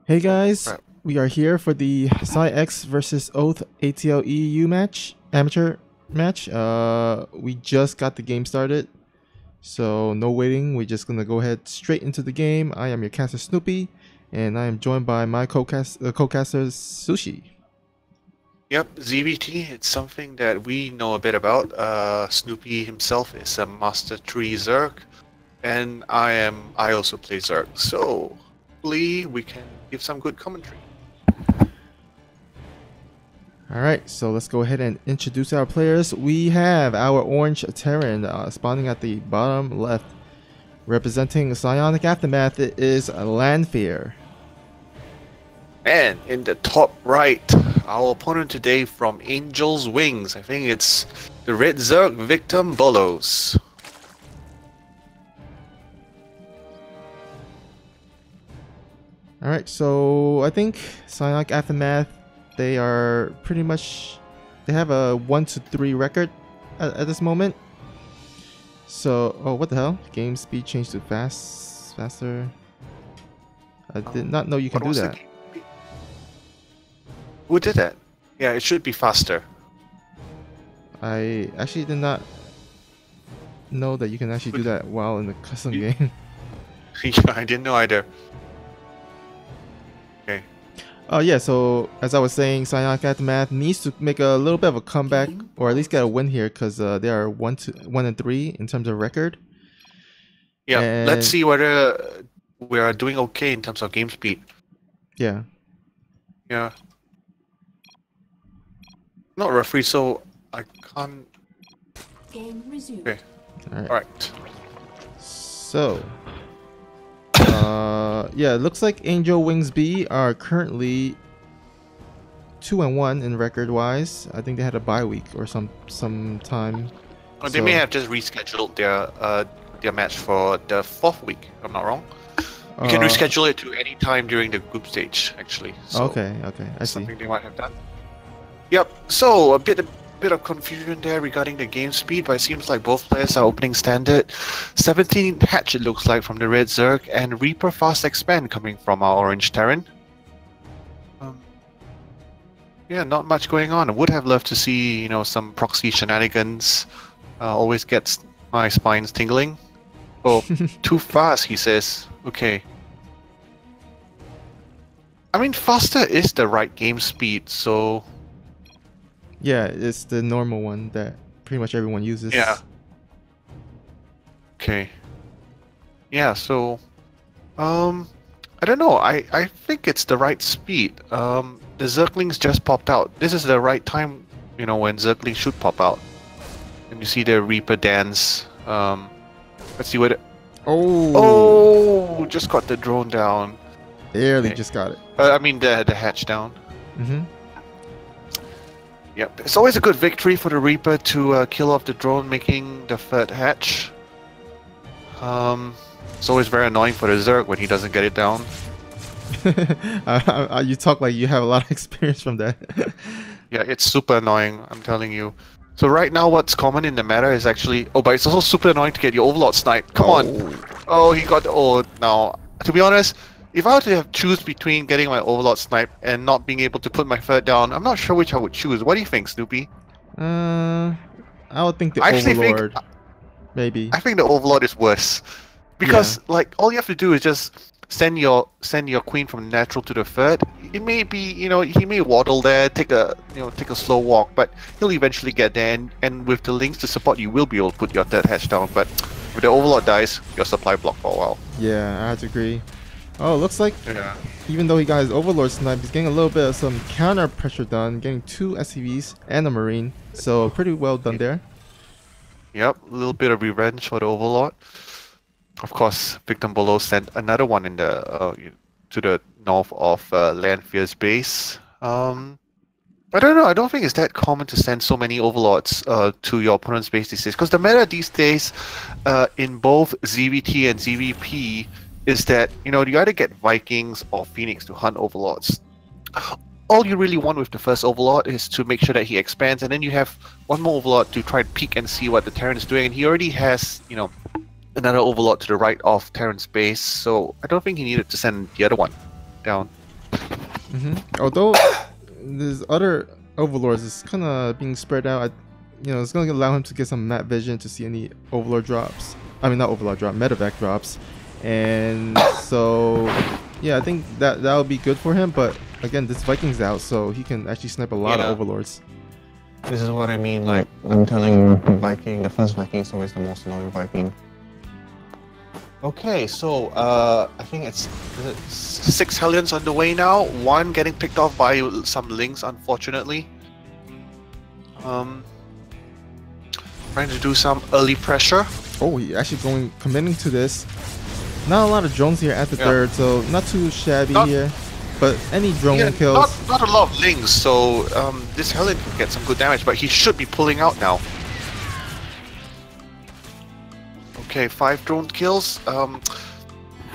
Hey guys, we are here for the PsiX versus Oath ATL EU match, amateur match. We just got the game started, so no waiting. We're just gonna go ahead straight into the game. I am your caster Snoopy, and I am joined by my co-caster Sushi. Yep, ZBT, it's something that we know a bit about. Snoopy himself is a Master 3 Zerg, and I also play Zerg, so hopefully we can give some good commentary. Alright, so let's go ahead and introduce our players. We have our orange Terran spawning at the bottom left. Representing Psionic Aftermath, it is Landfear. And in the top right, our opponent today from Angel's Wings. I think it's the Red Zerg Victim Bolos. Alright, so I think Psionic Aftermath, they are pretty much they have a 1-3 record at this moment. So, oh, what the hell? Game speed changed to faster. I did not know you can do that. Who did that? Yeah, it should be faster. I actually did not know that you can actually do that while in the custom game. Yeah, I didn't know either. Okay. Oh yeah, so as I was saying, Psionic Aftermath needs to make a little bit of a comeback, or at least get a win here, because they are 1-3 in terms of record. Yeah, and let's see whether we are doing okay in terms of game speed. Yeah. Yeah. Not referee, so I can't. Game resumed. Okay. All Alright. So, yeah, it looks like Angel Wings B are currently 2-1 in record wise. I think they had a bye week or some time. They may have just rescheduled their match for the 4th week, if I'm not wrong. You can reschedule it to any time during the group stage, actually. So okay, I see. Something they might have done. Yep, so a bit of confusion there regarding the game speed, but it seems like both players are opening standard. 17 hatch it looks like from the red Zerg, and Reaper fast expand coming from our orange Terran. Yeah, not much going on. I would have loved to see, you know, some proxy shenanigans. Always gets my spines tingling. Oh, too fast, he says. Okay. I mean, faster is the right game speed, so... Yeah, it's the normal one that pretty much everyone uses. Yeah. Okay. Yeah, so... I don't know. I think it's the right speed. The Zerglings just popped out. This is the right time, you know, when Zerglings should pop out. And you see the Reaper dance. Let's see what it... Oh! Just got the drone down. Barely just got it. I mean the hatch down. Mm-hmm. Yep. It's always a good victory for the Reaper to kill off the drone, making the 3rd hatch. It's always very annoying for the Zerg when he doesn't get it down. You talk like you have a lot of experience from that. Yeah, it's super annoying, I'm telling you. So right now what's common in the meta is actually... Oh, but it's also super annoying to get your Overlord sniped. Come on! Oh, he got... Oh, now, to be honest, if I were to have choose between getting my Overlord sniped and not being able to put my 3rd down, I'm not sure which I would choose. What do you think, Snoopy? I would think the Overlord. Maybe. I think the Overlord is worse. Because, like, all you have to do is just send your queen from natural to the 3rd. It may be, you know, he may waddle there, take a slow walk, but he'll eventually get there, and with the links to support, you will be able to put your 3rd hatch down. But if the Overlord dies, your supply block for a while. Yeah, I have to agree. Oh, looks like even though he got his Overlord snipe, he's getting a little bit of some counter pressure done, getting 2 SCVs and a Marine. So pretty well done there. Yep, a little bit of revenge for the Overlord. Of course, Victim Below sent another one in the to the north of Landfear's base. I don't know. I don't think it's that common to send so many Overlords to your opponent's base these days. Because the meta these days, in both ZVT and ZVP, is that, you know, you either get Vikings or Phoenix to hunt Overlords. All you really want with the first Overlord is to make sure that he expands, and then you have one more Overlord to try and peek and see what the Terran is doing. And he already has, you know, another Overlord to the right of Terran's base, so I don't think he needed to send the other one down. Although there's other Overlords is kind of being spread out, you know, it's going to allow him to get some map vision to see any Overlord drops. I mean, not Overlord drop, Medevac drops. And so, yeah, I think that would be good for him. But again, this Viking's out, so he can actually snipe a lot of Overlords. This is what I mean. Like, I'm telling you, Viking, the first Viking is always the most annoying Viking. Okay, so I think it's 6 Hellions on the way now. 1 getting picked off by some Lings, unfortunately. Trying to do some early pressure. Oh, he actually committing to this. Not a lot of drones here at the 3rd, so not too shabby here. But any drone kills. Not a lot of Lings, so this Hellion can get some good damage, but he should be pulling out now. Okay, 5 drone kills. I'm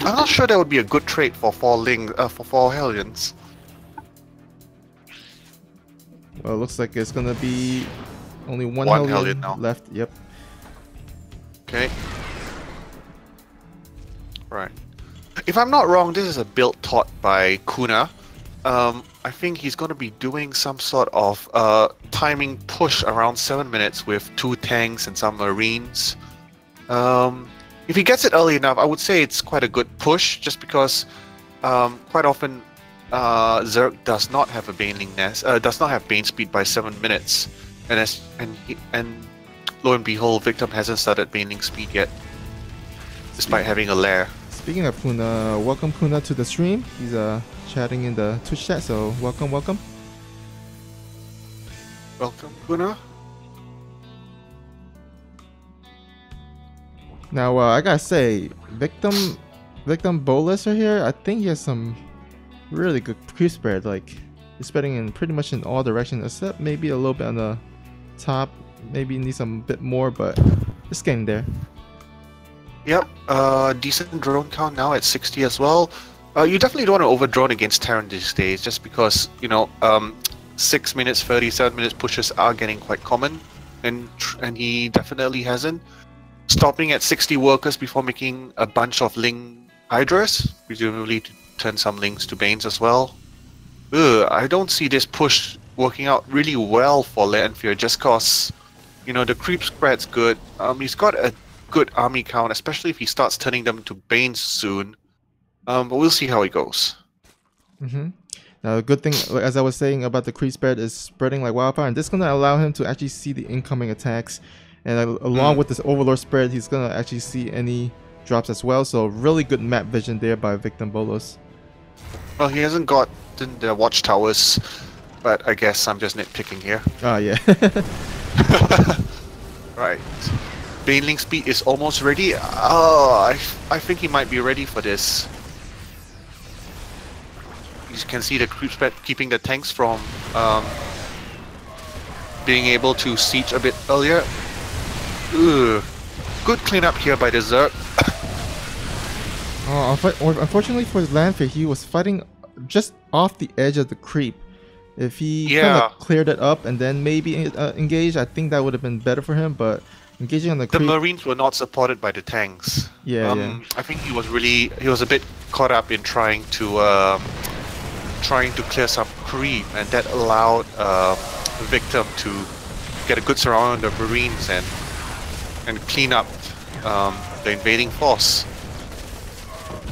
not sure that would be a good trade for 4 Hellions. Well, it looks like it's gonna be only one One Hellion Hellion now. left. Yep. Okay. Right. If I'm not wrong, this is a build taught by Kuna. I think he's going to be doing some sort of timing push around 7 minutes with 2 tanks and some marines. If he gets it early enough, I would say it's quite a good push, just because quite often Zerg does not have a Baneling nest, does not have Bane speed by 7 minutes, and lo and behold, Victim hasn't started Baneling speed yet, despite having a lair. Speaking of Kuna, welcome Kuna to the stream. He's chatting in the Twitch chat, so welcome. Welcome, Kuna. Now I gotta say, Victim Bolus are here. I think he has some really good creep spread. Like he's spreading in pretty much in all directions, except maybe a little bit on the top. Maybe need some bit more, but it's getting there. Yep, decent drone count now at 60 as well. You definitely don't want to over-drone against Terran these days, just because, you know, 6 minutes, 37 minutes pushes are getting quite common, and he definitely hasn't. Stopping at 60 workers before making a bunch of Ling Hydras, presumably to turn some Lings to Banes as well. I don't see this push working out really well for Lanfear, just cause, you know, the creep spread's good. He's got a good army count, especially if he starts turning them to Banes soon. But we'll see how it goes. Now, the good thing, as I was saying about the creep spread, is spreading like wildfire, and this is going to allow him to actually see the incoming attacks. And along with this Overlord spread, he's going to actually see any drops as well. So really good map vision there by Victim Bolos. Well, he hasn't gotten the watchtowers, but I guess I'm just nitpicking here. Oh, yeah. Right. Baneling speed is almost ready. Oh, I think he might be ready for this. You can see the creep spread keeping the tanks from being able to siege a bit earlier. Good cleanup here by the Zerg. Unfortunately for Lanfear, he was fighting just off the edge of the creep. If he kind of cleared it up and then maybe engaged, I think that would have been better for him, but engaging on the creep... The Marines were not supported by the tanks. Yeah. I think he was a bit caught up in trying to clear some creep, and that allowed the Victim to get a good surround on the Marines and clean up the invading force.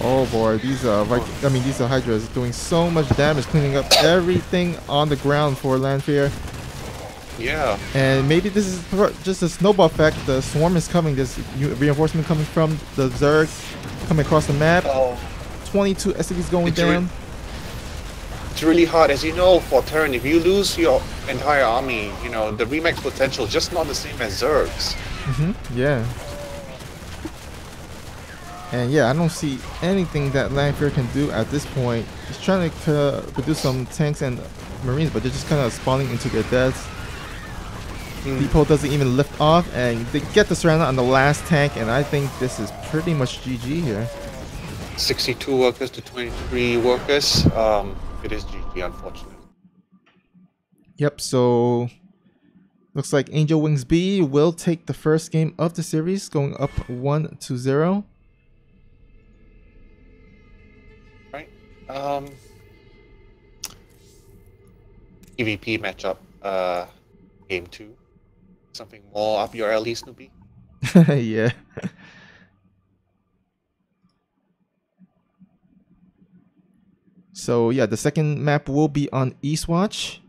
Oh boy, these Hydras doing so much damage, cleaning up everything on the ground for Lanfear. Yeah. And maybe this is just a snowball effect. The swarm is coming. There's reinforcement coming from the Zerg coming across the map. 22 SCVs going down. It's really hard, as you know, for Terran. If you lose your entire army, you know, the remax potential is just not the same as Zerg's. Yeah. And yeah, I don't see anything that Lanfear can do at this point. He's trying to produce some tanks and Marines, but they're just kind of spawning into their deaths. Depot doesn't even lift off, and they get the surround on the last tank, and I think this is pretty much GG here. 62 workers to 23 workers. It is GG, unfortunately. Yep, so looks like Angel Wings B will take the first game of the series, going up 1-0. Right. EVP matchup, game 2. Something more up your alley, Snoopy? Yeah. So yeah, the second map will be on Eastwatch.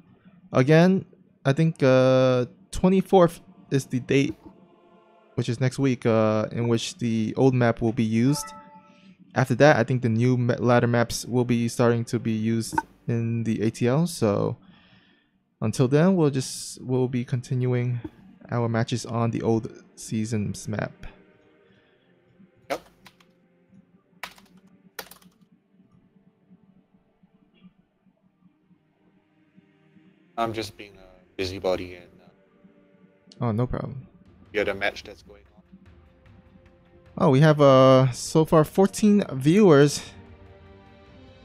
Again, I think 24th is the date, which is next week, in which the old map will be used. After that, I think the new ladder maps will be starting to be used in the ATL. So until then, we'll be continuing our matches on the old seasons map. Yep. I'm just being a busybody and Oh, no problem. the other match that's going on. Oh, we have so far 14 viewers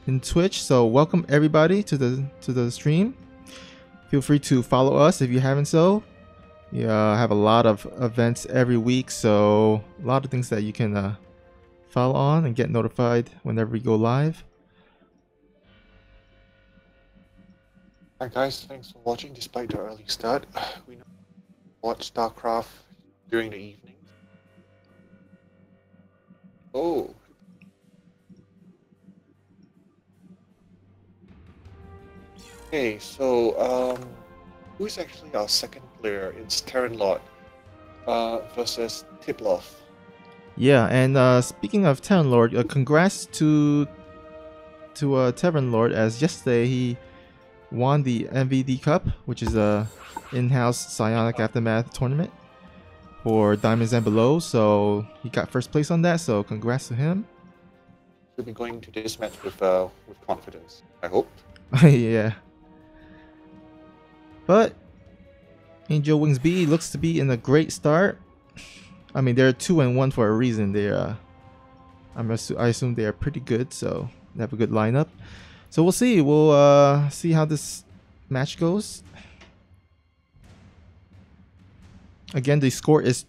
in Twitch, so welcome everybody to the stream. Feel free to follow us if you haven't so. We have a lot of events every week, so a lot of things that you can follow on and get notified whenever we go live. Alright guys, thanks for watching despite the early start. We know watch StarCraft during the evening. Oh. Okay, so who is actually our second player? It's Terran Lord versus Tiplov. Yeah, and speaking of Terran Lord, congrats to Terran Lord, as yesterday he won the MVD Cup, which is a in-house Psionic Aftermath tournament for Diamonds and Below. So he got first place on that. So congrats to him. We'll be going to this match with confidence, I hope. Yeah. But Angel Wings B looks to be in a great start. I mean, they're 2-1 for a reason. They're I assume they are pretty good, so they have a good lineup. So we'll see. We'll see how this match goes. Again, the score is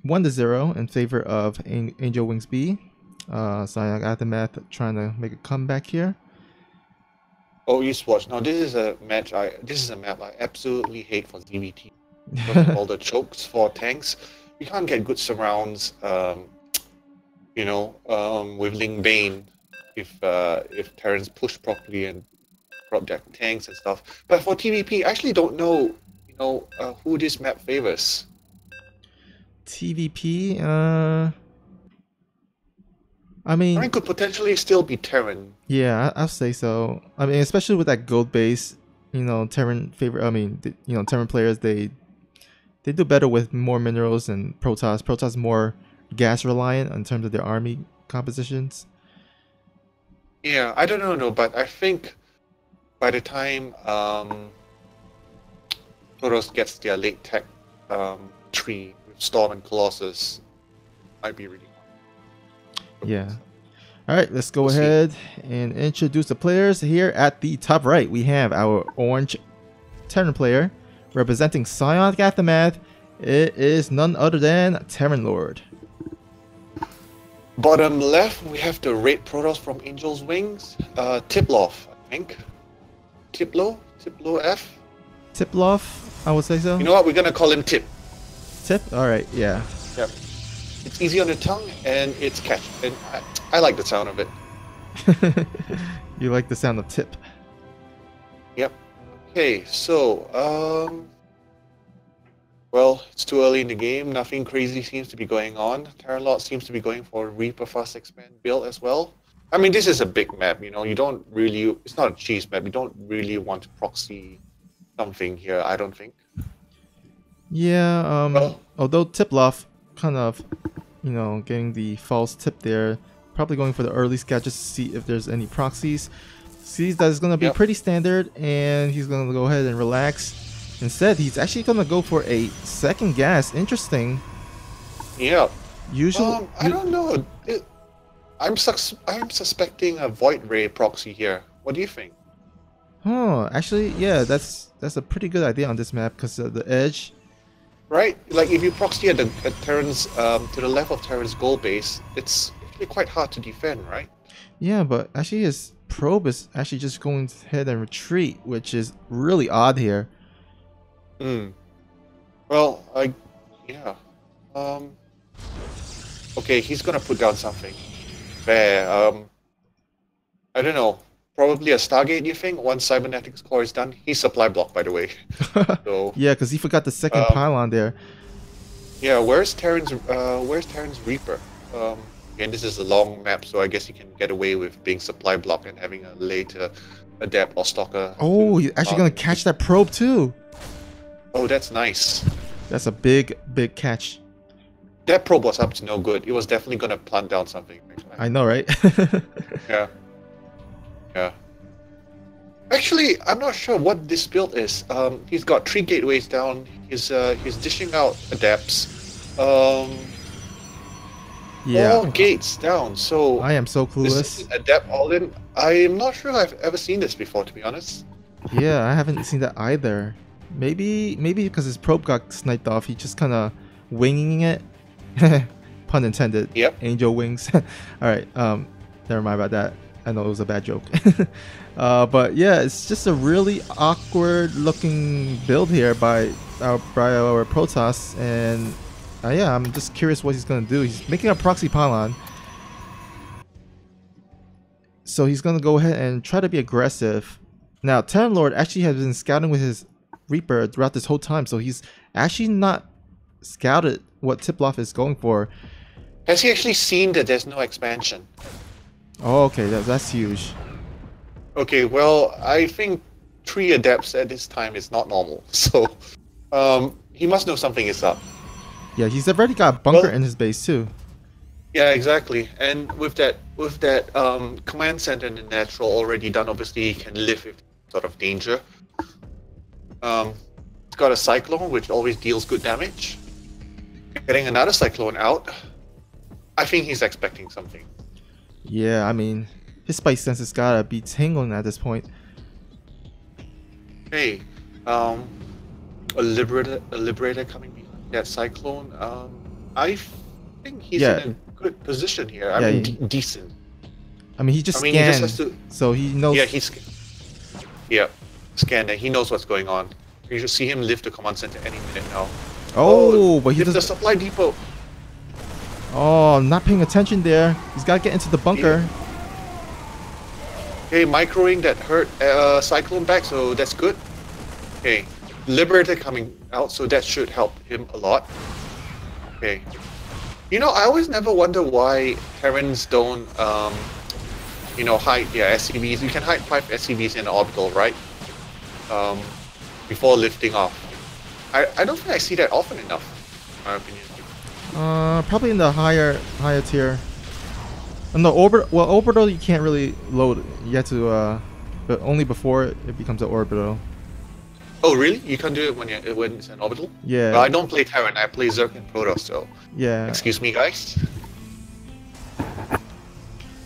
1-0 in favor of Angel Wings B. Psionic Aftermath trying to make a comeback here. Oh, Eastwatch. Now this is a map I absolutely hate for ZVT. Because of all the chokes for tanks. You can't get good surrounds, with Ling Bane if Terrans push properly and drop their tanks and stuff. But for TVP, I actually don't know, who this map favors. TVP, I mean, Terran could potentially still be Terran. Yeah, I'll say so. I mean, especially with that gold base, Terran favorite. I mean, Terran players they do better with more minerals and Protoss. Protoss more gas reliant in terms of their army compositions. Yeah, I don't know, no, but I think by the time Protoss gets their late tech tree with Storm and Colossus, might be really hard. Yeah. All right, let's go ahead and introduce the players. Here at the top right, we have our orange Terran player representing Psionic Aftermath. It is none other than Terran Lord. Bottom left, we have the red Protoss from Angel's Wings, Tiplov, I think. Tiplo F. Tiplov, I would say so. You know what? We're gonna call him Tip. Tip. All right. Yeah. Yep. It's easy on the tongue and it's catchy, and I like the sound of it. You like the sound of Tip. Yep. Okay, so well, it's too early in the game. Nothing crazy seems to be going on. Terran Lord seems to be going for a Reaper Fast Expand build as well. I mean, this is a big map, you don't really... It's not a cheese map. You don't really want to proxy something here, I don't think. Yeah, well, although Tiplov kind of, getting the false tip there, probably going for the early scout just to see if there's any proxies. Sees that it's going to be pretty standard, and he's going to go ahead and relax. Instead, he's actually going to go for a second gas. Interesting. Yeah. Usually, I don't know. I'm suspecting a Void Ray proxy here. What do you think? Huh, actually, yeah, that's a pretty good idea on this map because of the edge. Right? Like, if you proxy at Terran's, to the left of Terran's goal base, it's actually quite hard to defend, right? Yeah, but actually his probe is actually just going ahead and retreat, which is really odd here. Well, yeah. Okay, he's gonna put down something. Fair. I don't know. Probably a Stargate, you think? Once Cybernetics core is done. He's supply block, by the way. So, yeah, because he forgot the second pylon there. Yeah, where's Terran's Reaper? Again, this is a long map, so I guess you can get away with being supply block and having a later Adept or Stalker. Oh, he's actually gonna catch that probe too. Oh, that's nice. That's a big catch. That probe was up to no good. It was definitely gonna plant down something. I know, right? Yeah. Yeah. Actually, I'm not sure what this build is. He's got 3 gateways down. He's dishing out adepts. Yeah. All gates down. So I am so clueless. This is adept all in. I am not sure I've ever seen this before, to be honest. Yeah, I haven't seen that either. Maybe because his probe got sniped off, he just kind of winging it. Pun intended. Yep. Angel wings. All right. Never mind about that. I know it was a bad joke. But yeah, it's just a really awkward looking build here by our Protoss, and yeah, I'm just curious what he's gonna do. He's making a proxy pylon, so he's gonna go ahead and try to be aggressive. Now, Terran Lord actually has been scouting with his Reaper throughout this whole time, so he's actually not scouted what Tiploff is going for. Has he actually seen that there's no expansion? Oh, okay, that's huge. Okay, well, I think 3 adepts at this time is not normal. So, he must know something is up. Yeah, he's already got a bunker in his base too. Yeah, exactly. And with that command center in the natural already done, obviously he can live with sort of danger. It's got a cyclone, which always deals good damage. Getting another cyclone out, I think he's expecting something. Yeah, I mean, his spice sense has gotta be tingling at this point. Hey, a liberator coming behind that cyclone. I think he's in a good position here. I mean, decent. I mean, he just scanned, he just has to, so he knows. Yeah, scanned it. He knows what's going on. You should see him lift the command center any minute now. Oh, but he doesn't. The supply depot. Oh, not paying attention there. He's got to get into the bunker. Yeah. Okay, microing that hurt cyclone back, so that's good. Okay, liberator coming out, so that should help him a lot. Okay. You know, I always never wonder why Terrans don't, you know, hide their SCVs. You can hide 5 SCVs in orbital, right? Before lifting off. I don't think I see that often enough, in my opinion. Probably in the higher tier. In the orbital you can't really load. You have to, but only before it becomes an orbital. Oh really? You can't do it when it's an orbital? Yeah. Well, I don't play Terran. I play Zerg and Protoss, so yeah. Excuse me, guys.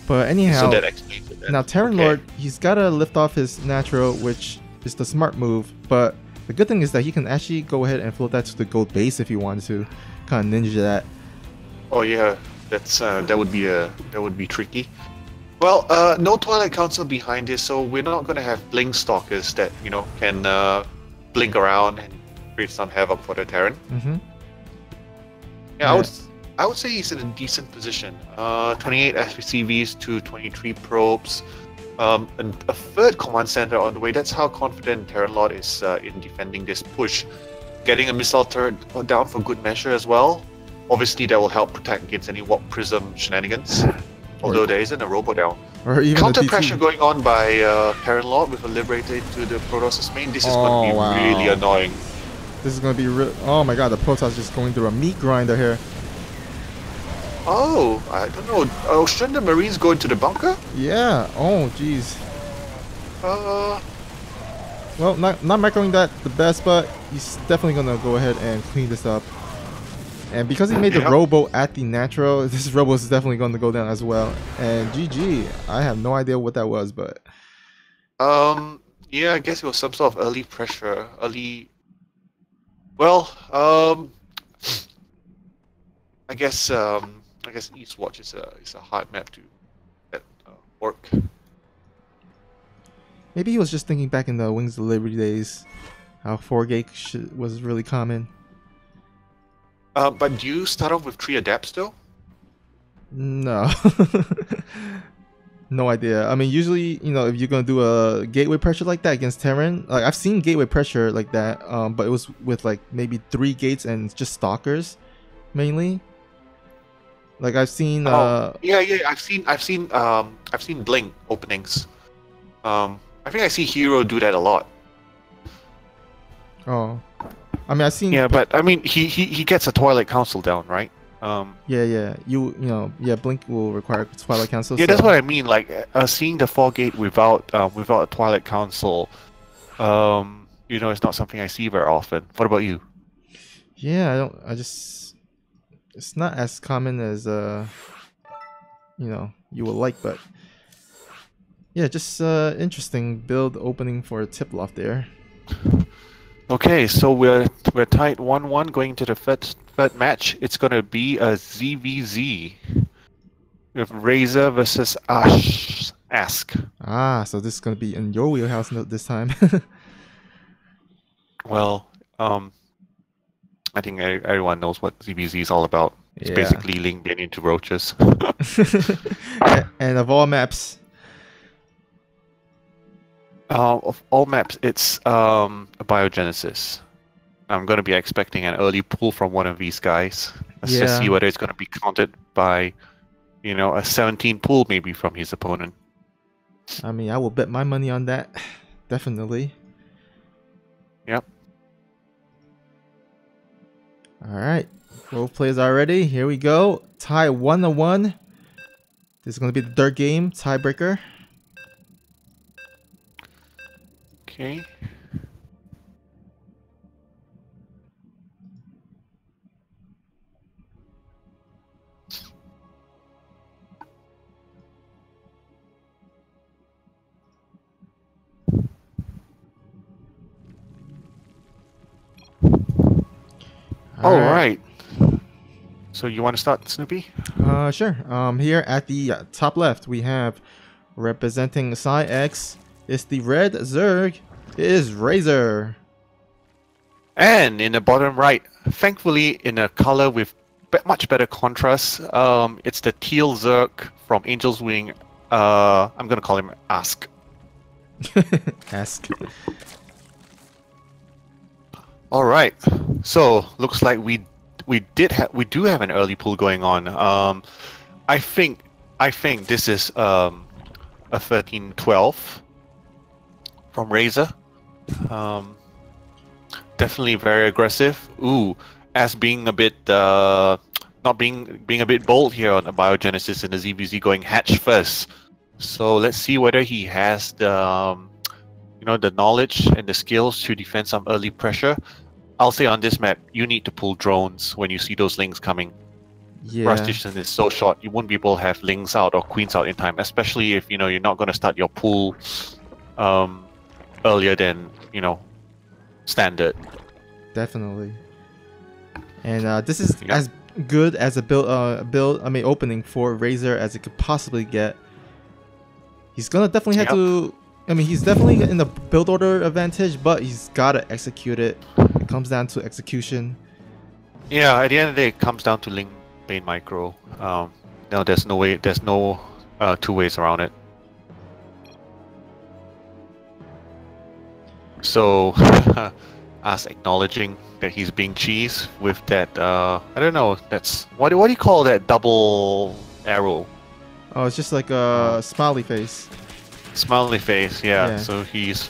But anyhow, so that explains it then. Now Terran Lord, he's got to lift off his natural, which is the smart move. But the good thing is that he can actually go ahead and float that to the gold base if he wanted to, kind of ninja that. Oh yeah, that's that would be tricky. Well, no Twilight Council behind this, so we're not gonna have blink stalkers that can blink around and create some havoc for the Terran. Yeah, I would say he's in a decent position. 28 SPCVs to 23 probes, and a third command center on the way. That's how confident Terran Lord is in defending this push. Getting a missile turret down for good measure as well. Obviously, that will help protect against any warp prism shenanigans. Although there isn't a robo down. Or even counter pressure going on by Terran Lord with a liberator into the Protoss main. This is going to be really annoying. This is going to be oh my god, the Protoss just going through a meat grinder here. Oh, I don't know. Oh, shouldn't the Marines go into the bunker? Yeah. Oh, jeez. Well, not microing that the best, but he's definitely gonna go ahead and clean this up. And because he made the robo at the natural, this robo is definitely going to go down as well. And GG. I have no idea what that was, but yeah, I guess it was some sort of early pressure, Well, I guess Eastwatch is a hard map to work. Maybe he was just thinking back in the Wings of Liberty days, how 4-gate was really common. But do you start off with 3 adapts though? No. No idea. I mean, usually, if you're gonna do a gateway pressure like that against Terran, like I've seen gateway pressure like that, but it was with like maybe 3 gates and just stalkers, mainly. Like I've seen. I've seen blink openings. I think I see Hero do that a lot. Oh, I mean I've seen. Yeah, but I mean he gets a Twilight Council down, right? Yeah. Blink will require Twilight Council. Yeah, that's what I mean. Like seeing the 4-gate without a Twilight Council, it's not something I see very often. What about you? Yeah, it's not as common as you would like, but Yeah, just interesting build opening for a tip loft there. Okay, so we're tied 1-1 going to the third match. It's gonna be a ZVZ with Razor versus Ask. Ah, so this is gonna be in your wheelhouse this time. Well, I think everyone knows what ZVZ is all about. It's Yeah. basically Ling Bin into roaches. And of all maps, Of all maps, it's a Biogenesis. I'm gonna be expecting an early pull from one of these guys. Let's just see Yeah. whether it's gonna be countered by, you know, a 17 pull maybe from his opponent. I mean, I will bet my money on that. Definitely. Yep. Alright. Both players are ready. Here we go. Tie 1-1. This is going to be the third game. Tiebreaker. Okay. All right. So you want to start, Snoopy? Sure. Here at the top left, we have representing PsiX. It's the red Zerg. It is Razor. And in the bottom right, thankfully in a color with much better contrast, it's the teal Zerg from Angel's Wing. I'm gonna call him Ask. Ask. All right. So looks like we do have an early pull going on. I think this is a 13-12 from Razor. Definitely very aggressive. Ooh, as being a bit not being a bit bold here on the Biogenesis and the ZVZ going hatch first. So let's see whether he has the you know, the knowledge and the skills to defend some early pressure. I'll say on this map, you need to pull drones when you see those lings coming. Yeah. Rush distance is so short, you won't be able to have lings out or queens out in time, especially if you know you're not going to start your pull earlier than, you know, standard. Definitely. And this is as good as a opening for Razor as it could possibly get. He's gonna definitely have to. I mean, he's definitely in the build order advantage, but he's gotta execute it. It comes down to execution. Yeah, at the end of the day, it comes down to Ling Bane Micro. No, there's no way. There's no two ways around it. So, us acknowledging that he's being cheesed with that. I don't know. That's what do you call that double arrow? Oh, it's just like a smiley face. Smiley face, yeah. So he's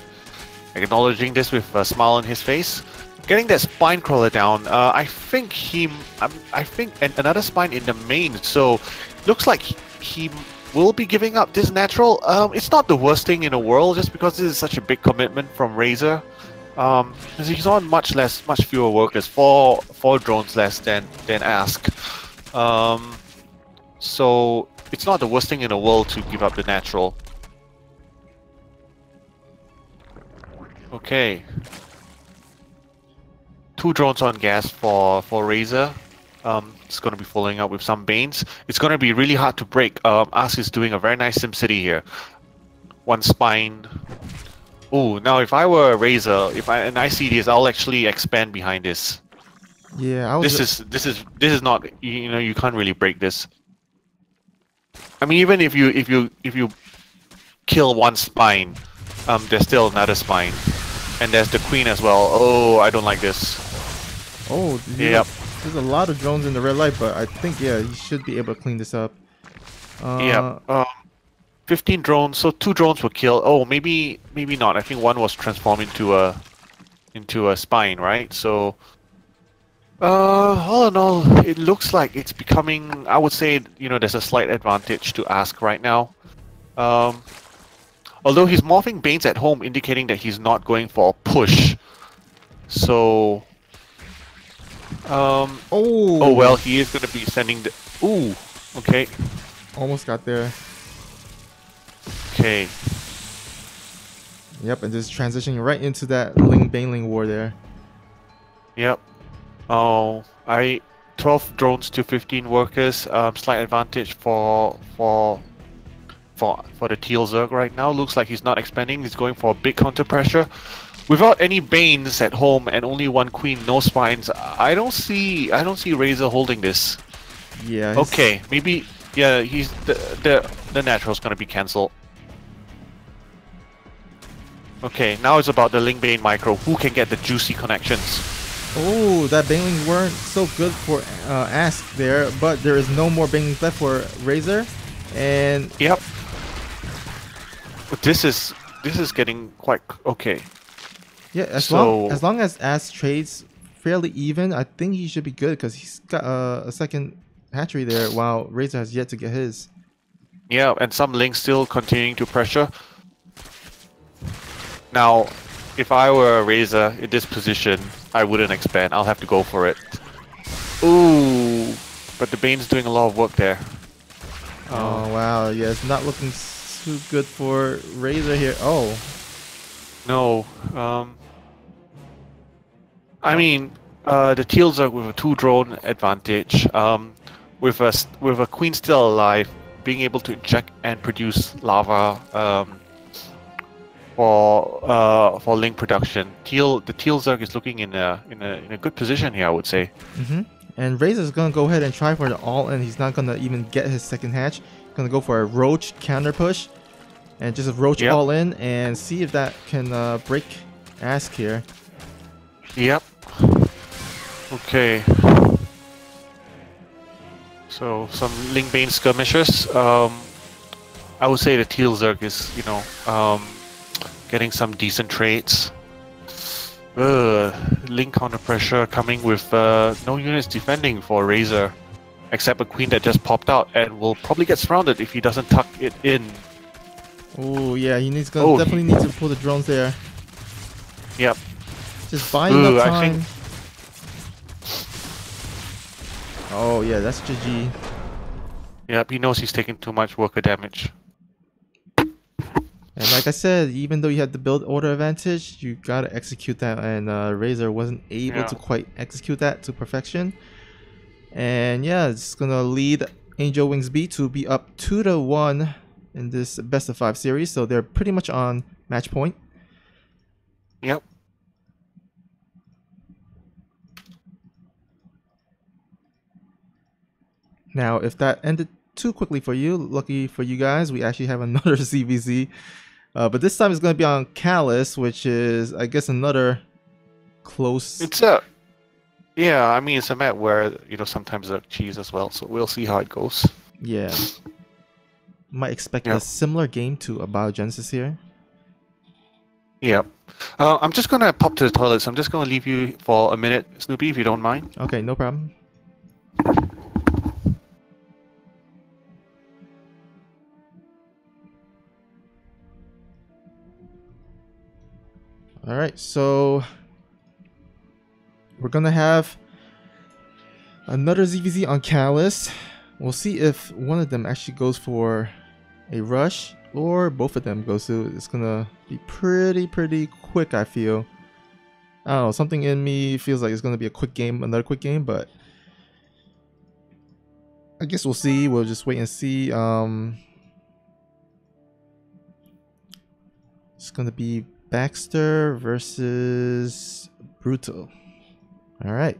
acknowledging this with a smile on his face. Getting that spine crawler down. I think another spine in the main. So looks like he will be giving up this natural. It's not the worst thing in the world, just because this is such a big commitment from Razor. Because he's on much fewer workers, four drones less than Ask. So it's not the worst thing in the world to give up the natural. Okay. 2 drones on gas for Razor. It's going to be following up with some Banes. It's going to be really hard to break. Ask is doing a very nice SimCity here. 1 spine. Ooh, now if I were a Razor, and I see this, I'll actually expand behind this. Yeah, this is not, you know, you can't really break this. I mean, even if you kill 1 spine, there's still another spine. And there's the queen as well. Oh, I don't like this. Oh, yep. There's a lot of drones in the red light, but I think, yeah, he should be able to clean this up. Yeah. 15 drones, so 2 drones were killed. Oh, maybe not. I think 1 was transformed into a spine, right? So, all in all, it looks like it's becoming. I would say, you know, there's a slight advantage to Ask right now. Although he's morphing Banes at home, indicating that he's not going for a push. So, oh well, he is going to be sending the. Ooh, okay. Almost got there. Okay, Yep, and just transitioning right into that Ling Bangling war there. Yep. Oh, 12 drones to 15 workers. Slight advantage for the Teal Zerg right now. Looks like he's not expanding. He's going for a big counter pressure. Without any Banes at home and only one Queen, no Spines. I don't see Razor holding this. Yeah. Okay, maybe yeah. He's the natural's gonna be cancelled. Okay, now it's about the Ling Bane micro. Who can get the juicy connections? Oh, that Bangling weren't so good for Ask there, but there is no more Banglings left for Razor, and yep. But this is getting quite okay. Yeah, as long as Ask trades fairly even, I think he should be good because he's got a second hatchery there, while Razor has yet to get his. Yeah, and some Lings still continuing to pressure. Now, if I were a Razor in this position, I wouldn't expand. I'll have to go for it. Ooh, but the Bane's doing a lot of work there. Oh wow, yeah, it's not looking too good for Razor here. Oh. No, I mean, the Teal Zerg with a 2-drone advantage, with a Queen still alive, being able to inject and produce lava, for Ling production. The Teal Zerg is looking in a good position here, I would say. And Razor's gonna go ahead and try for the all-in. He's not gonna even get his second hatch. He's gonna go for a Roach counter push, and just a Roach all in and see if that can break Ask here. Yep. Okay. So some Ling Bane skirmishers. I would say the Teal Zerg is, getting some decent trades. Ling counter pressure coming with no units defending for Razor, except a Queen that just popped out and will probably get surrounded if he doesn't tuck it in. Oh yeah, definitely need to pull the drones there. Yep. Just buying up time. Oh yeah, that's GG. Yep, he knows he's taking too much worker damage. And like I said, even though you had the build order advantage, you gotta execute that, and Razor wasn't able to quite execute that to perfection. And yeah, it's gonna lead Angel Wings B to be up 2-1 in this best of 5 series, so they're pretty much on match point. Yep. Now, if that ended too quickly for you, lucky for you guys, we actually have another CVZ. But this time it's going to be on Callus, which is, I guess, another close... Yeah, I mean, it's a map where, sometimes there's cheese as well, so we'll see how it goes. Yeah. Might expect a similar game to a Biogenesis here. Yep. I'm just going to pop to the toilet, so I'm just going to leave you for a minute, Snoopy, if you don't mind. Okay, no problem. Alright, so we're gonna have another ZVZ on Callus. We'll see if one of them actually goes for a rush or both of them goes to. It's gonna be pretty quick, I feel. I don't know, something in me feels like it's gonna be a quick game, another quick game, but I guess we'll see. We'll just wait and see. It's gonna be Baxter versus Brutal. Alright.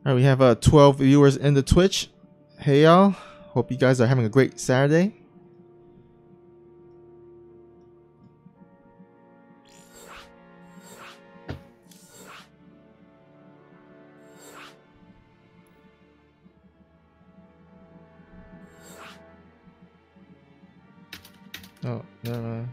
Alright, we have 12 viewers in the Twitch. Hey y'all. Hope you guys are having a great Saturday. Oh, no.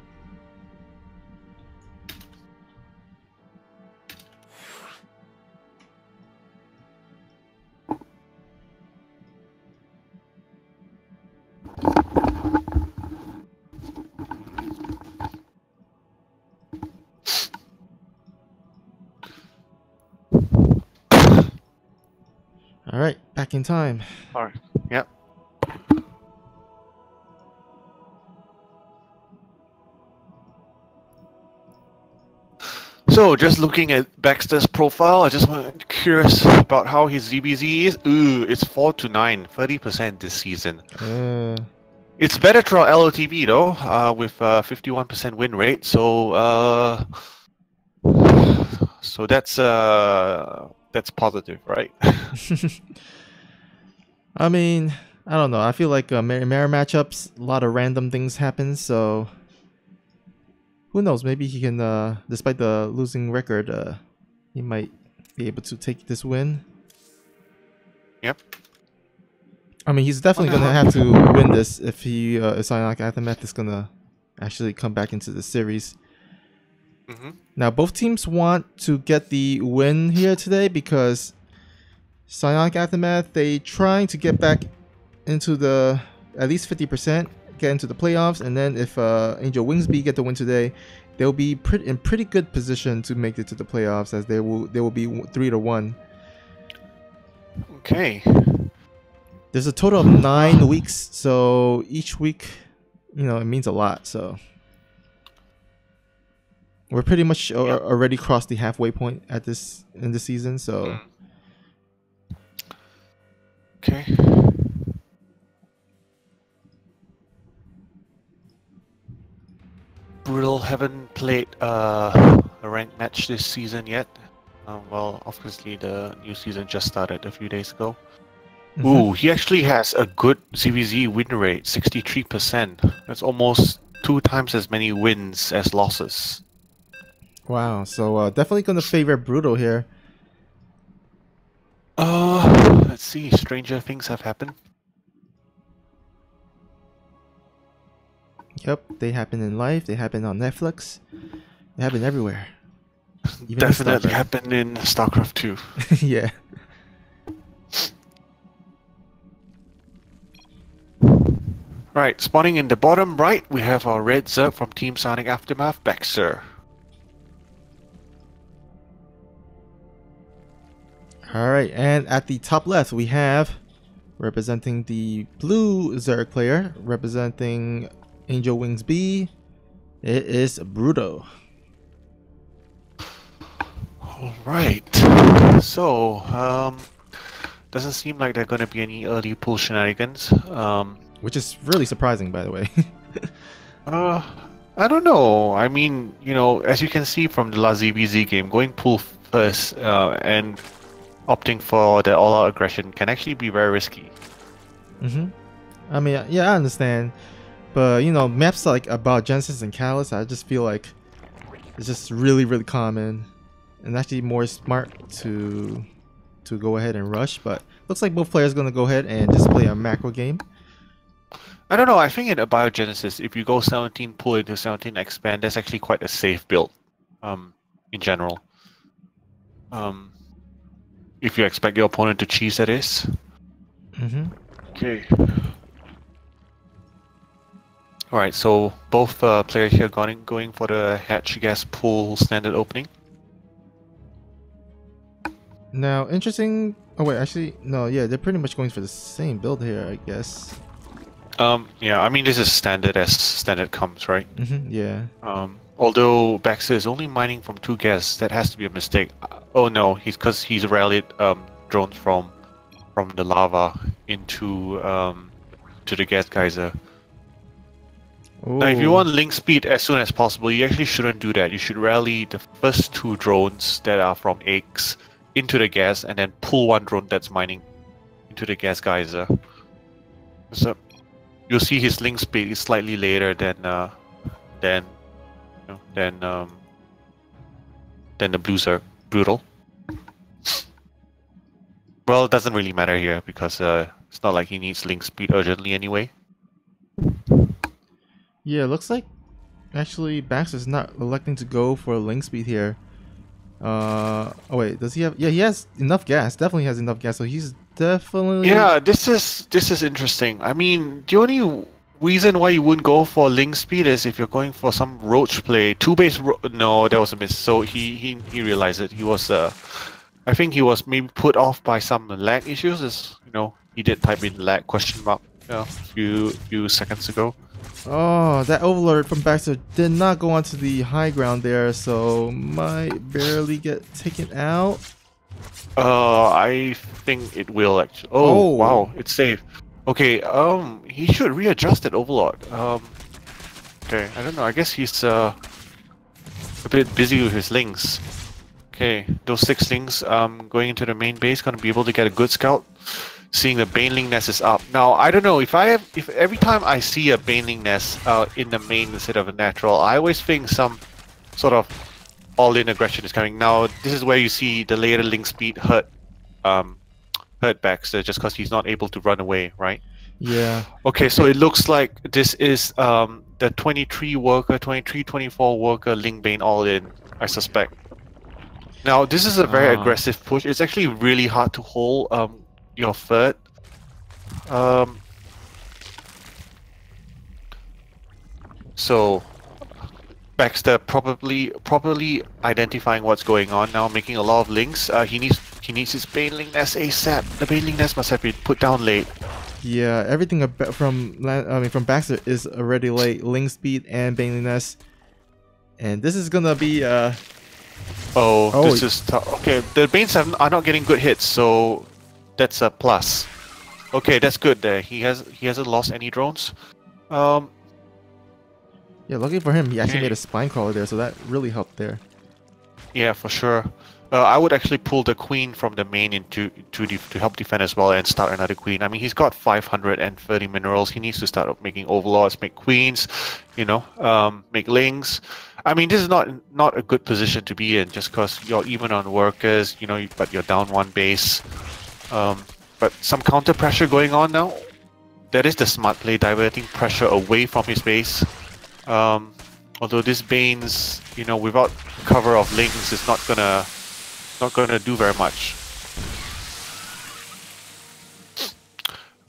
All right, back in time. All right. Yep. So, just looking at Baxter's profile, I just want curious about how his ZBZ is. Ooh, it's 4 to 9, 30% this season. It's better to our LOTB though, with 51% win rate. So, so that's positive, right? I mean, I don't know. I feel like mirror matchups, a lot of random things happen. So who knows? Maybe he can, despite the losing record, he might be able to take this win. Yep. I mean, he's definitely gonna have to win this if he if Psionic Aftermath is gonna actually come back into the series. Now, both teams want to get the win here today because Psionic Aftermath, they trying to get back into the at least 50%, get into the playoffs, and then if Angel Wingsby get the win today, they'll be in pretty good position to make it to the playoffs, as they will be 3-1. Okay. There's a total of 9 weeks, so each week, you know, it means a lot. So we're pretty much already crossed the halfway point at in this season. So okay. Brutal haven't played a ranked match this season yet. Well, obviously the new season just started a few days ago. Ooh, he actually has a good CVZ win rate, 63%. That's almost 2 times as many wins as losses. Wow, so definitely gonna favor Brutal here. Let's see, stranger things have happened. Yep, they happen in life, they happen on Netflix, they happen everywhere. Even Definitely happened in StarCraft 2. Yeah. Right, spawning in the bottom right, we have our red Zerg from Team Psionic Aftermath, Baxter. Alright, and at the top left, we have, representing the blue Zerg player, representing Angel Wings B, it is Bruto. Alright, so, doesn't seem like there are going to be any early pull shenanigans. Which is really surprising, by the way. I don't know. I mean, you know, as you can see from the last ZBZ game, going pull first and opting for the all-out aggression can actually be very risky. I mean, yeah, I understand. But, you know, maps like about Genesis and Callus, I just feel like it's just really, really common. And actually more smart to go ahead and rush. But looks like both players are going to go ahead and just play a macro game. I don't know, I think in a Biogenesis, if you go 17 pull into 17 expand, that's actually quite a safe build, in general. If you expect your opponent to cheese, that is. Okay. Alright, so both players here going for the hatch gas pull standard opening. Now, interesting... Oh wait, actually, no, yeah, they're pretty much going for the same build here, I guess. Yeah, I mean, this is standard as standard comes, right? Yeah. Although Baxter is only mining from 2 gas, that has to be a mistake. Oh no, because he's rallied drones from the lava into to the gas geyser. Now, if you want link speed as soon as possible, you actually shouldn't do that. You should rally the first 2 drones that are from eggs into the gas, and then pull 1 drone that's mining into the gas geyser. So you'll see his link speed is slightly later than the blue Zerg Brutal. Well, it doesn't really matter here because it's not like he needs link speed urgently anyway. Yeah, looks like actually Baxter's not electing to go for link speed here. Oh wait, does he have? Yeah, he has enough gas. Definitely has enough gas. So he's definitely. Yeah, this is interesting. I mean, the only reason why you wouldn't go for link speed is if you're going for some roach play. 2-base. No, that was a miss. So he realized it. He was I think he was maybe put off by some lag issues. As you know, he did type in lag question mark a few seconds ago. Oh, that overlord from Baxter did not go onto the high ground there, so might barely get taken out. I think it will actually. Oh, wow, it's safe. Okay, he should readjust that overlord. Okay, I don't know. I guess he's a bit busy with his lings. Okay, those 6 lings going into the main base, gonna be able to get a good scout. Seeing the Baneling nest is up. Now, I don't know if every time I see a Baneling nest in the main instead of a natural, I always think some sort of all-in aggression is coming. Now, this is where you see the later link speed hurt Baxter just because he's not able to run away, right? Yeah. Okay, so it looks like this is the 23 worker, 23, 24 worker Link Bane all in, I suspect. Now, this is a very aggressive push. It's actually really hard to hold your third. So Baxter properly identifying what's going on now, making a lot of links. He needs his Baneling nest ASAP. The Baneling nest must have been put down late. Yeah, everything from Baxter is already late. Link speed and Baneling nest, and this is gonna be this is tough. Okay, the Banes are not getting good hits, so that's a plus. Okay, that's good there. He hasn't lost any drones. Yeah, lucky for him, he actually made a spine crawler there, so that really helped there. Yeah, for sure. I would actually pull the queen from the main to help defend as well and start another queen. I mean, he's got 530 minerals. He needs to start making overlords, make queens, you know, make lings. I mean, this is not a good position to be in just because you're even on workers, you know, but you're down 1 base. But some counter pressure going on now. That is the smart play, diverting pressure away from his base. Although this Bane's, you know, without cover of links, is not gonna do very much.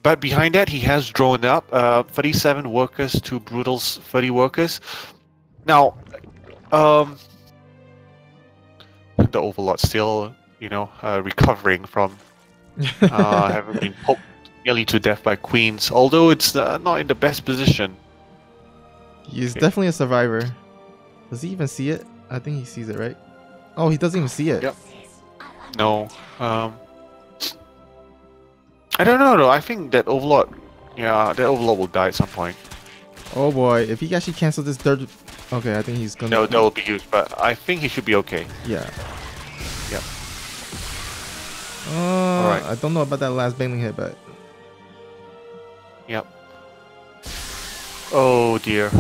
But behind that, he has drawn up 37 workers to Brutal's 30 workers. Now, the Overlord still, you know, recovering from having been poked nearly to death by queens, although it's not in the best position. He's definitely a survivor. Does he even see it? I think he sees it, right? Oh, he doesn't even see it. Yep. No. I don't know though. I think that Overlord, that Overlord will die at some point. Oh boy, if he actually cancels this third... Okay, I think he's gonna... No, that will be used, but I think he should be okay. Yeah. Yep. Alright. I don't know about that last Baneling hit, but... Yep. Oh dear.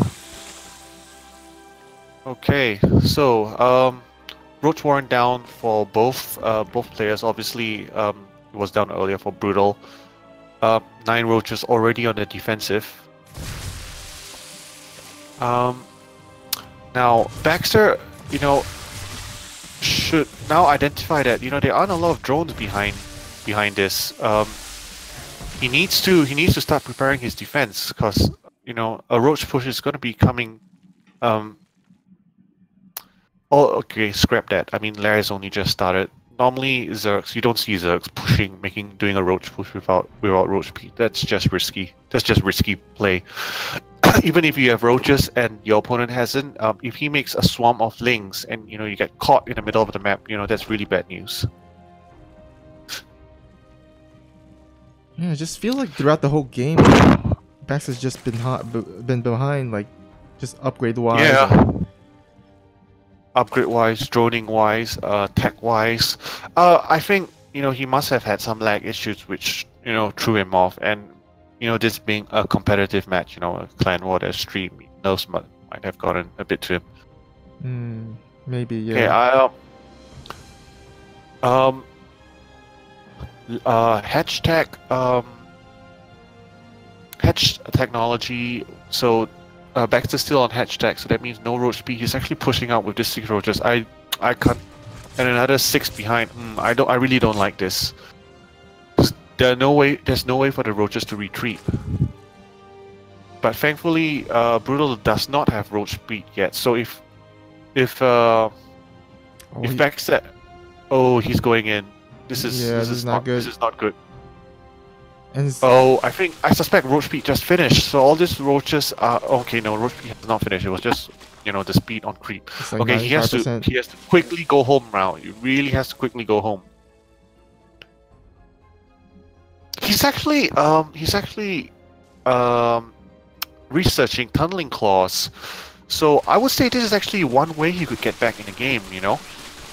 Okay, so Roach Warren down for both players. Obviously, it was down earlier for Brutal. 9 Roaches already on the defensive. Now Baxter, you know, should now identify that, you know, there aren't a lot of drones behind this. He needs to start preparing his defense because, you know, a Roach push is going to be coming. Oh, okay, scrap that. I mean, Larry's only just started. Normally, Zergs, you don't see Zergs doing a Roach push without Roach P. That's just risky. That's just risky play. Even if you have Roaches and your opponent hasn't, if he makes a swarm of Lings and, you know, you get caught in the middle of the map, you know, that's really bad news. Yeah, it just feels like throughout the whole game, Baxter's just been behind, like, just upgrade-wise. Yeah. Upgrade-wise, droning-wise, tech-wise. I think, you know, he must have had some lag issues which, you know, threw him off. And, you know, this being a competitive match, you know, a clan war that stream, those might have gotten a bit to him. Maybe, yeah. Okay, Hedge technology, so Baxter's still on Hedge tech, so that means no Roach speed. He's actually pushing out with this 6 Roaches. I can't, and another 6 behind. I really don't like this. There's no way for the Roaches to retreat. But thankfully, Brutal does not have Roach speed yet. So if Baxter, he's going in. This is not good. This is not good. And it's, Oh, I suspect Roach Speed just finished. So all these roaches are okay. No, Roach Speed has not finished. It was just the speed on creep. it's like Okay, he has to 95%. quickly go home now. He really has to quickly go home. He's actually researching tunneling claws. So I would say this is actually one way he could get back in the game.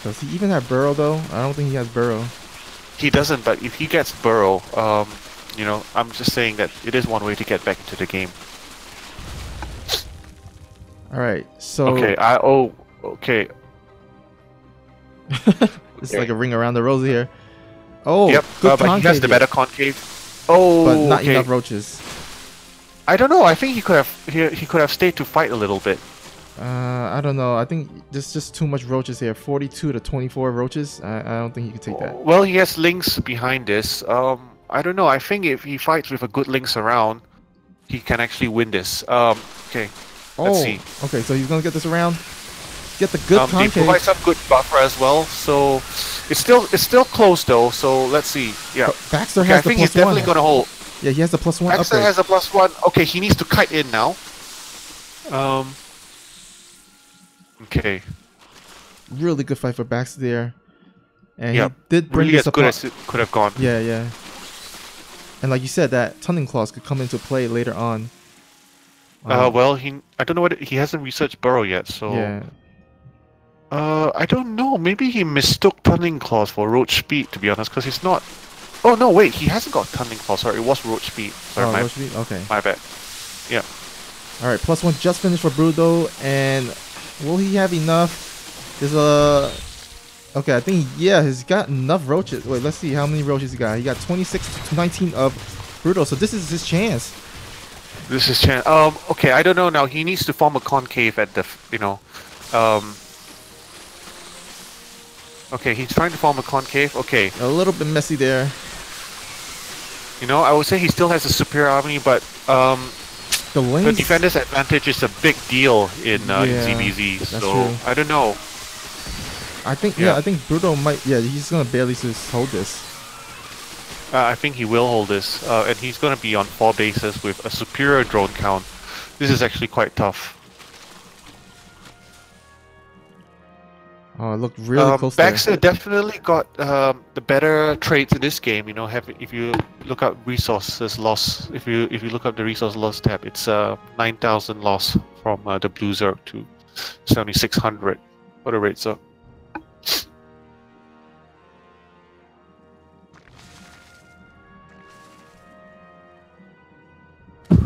Does he even have burrow though? I don't think he has burrow. He doesn't, but if he gets burrow, I'm just saying that it is one way to get back into the game. All right, so Okay, okay. it's like a ring around the rosy here. Oh, Yep, good but he has the concave, better concave. Oh, but not okay. enough roaches. I don't know. I think he could have stayed to fight a little bit. I don't know. I think there's just too much roaches here. 42 to 24 roaches. I don't think he could take that. Well, he has links behind this. I don't know. I think if he fights with a good links around, he can actually win this. Okay. Let's see. Okay, so he's gonna get this around. Get the good They concave. provide some good buffer as well, so it's still close though. So let's see. Yeah. But Baxter Okay, has I think the he's plus one. definitely gonna hold. Yeah, he has the plus one Baxter upgrade. has a +1. Okay, he needs to kite in now. Okay. Really good fight for Baxter there. And Yeah. he did bring Really this as good upon- as it could have gone. Yeah, yeah. And like you said, that tunneling clause could come into play later on. Well, I don't know what he hasn't researched burrow yet, so. Yeah. I don't know. Maybe he mistook tunneling claws for roach speed, to be honest, because he's not. Oh no, wait, he hasn't got tunneling claws. Sorry, it was roach speed. Sorry, Roach speed? Okay. my bad. Yeah. All right, plus one just finished for Brudo, and will he have enough? There's a. Okay, I think he's got enough roaches. Wait, let's see how many roaches he got. He got 26 to 19 of Brudo, so this is his chance. This is Chan. Okay, I don't know now. He needs to form a concave at the, Okay, he's trying to form a concave. Okay. A little bit messy there. I would say he still has a superior army, but The the lanes. defender's advantage is a big deal in ZBZ. that's So true. I don't know. I think Yeah. I think Brudo might. Yeah, he's gonna barely just hold this. I think he will hold this, and he's going to be on 4 bases with a superior drone count. This is actually quite tough. Oh, it looked really close there. Baxter definitely got the better trades in this game. If you look up resources loss, if you look up the resource loss tab, it's 9,000 loss from the Blue Zerg to 7,600 for the Red Zerg.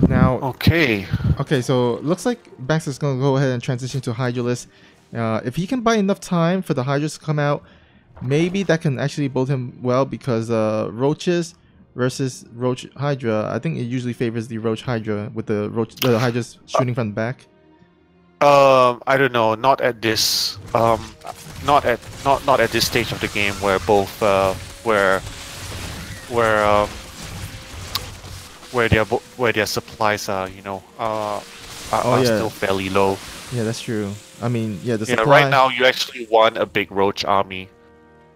Now, Okay. okay, so looks like Baxter's gonna go ahead and transition to Hydralist. If he can buy enough time for the Hydras to come out, maybe that can actually bode him well because Roaches versus Roach Hydra, I think it usually favors the Roach Hydra with the Hydras shooting from the back. I don't know. Not at this. Not at this stage of the game where both where their supplies are are still fairly low. Yeah, that's true. I mean, yeah, the supply. Right now you actually want a big roach army,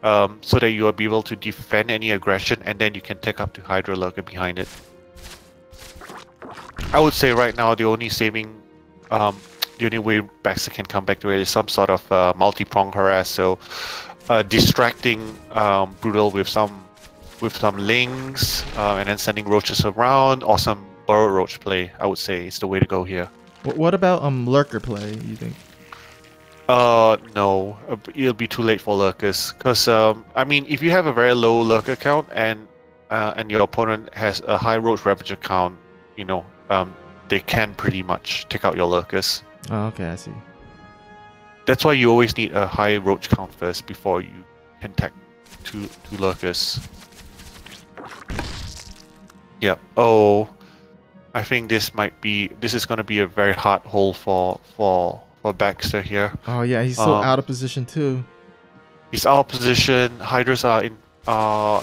so that you will be able to defend any aggression, and then you can take up the Hydra Lurker behind it. I would say right now the only way Baxter can come back to it is some sort of multi-prong harass. So, distracting Brutal with some links, and then sending roaches around, or some burrow roach play. I would say is the way to go here. What about lurker play? You think? No, it'll be too late for lurkers. Cause I mean, if you have a very low lurker count and your opponent has a high roach ravager count, they can pretty much take out your lurkers. Oh, okay, I see. That's why you always need a high roach count first before you can tech two lurkers. Yeah. Oh, I think this is gonna be a very hard hole for Baxter here. Oh yeah, he's so out of position too. He's out of position. Hydras are in, are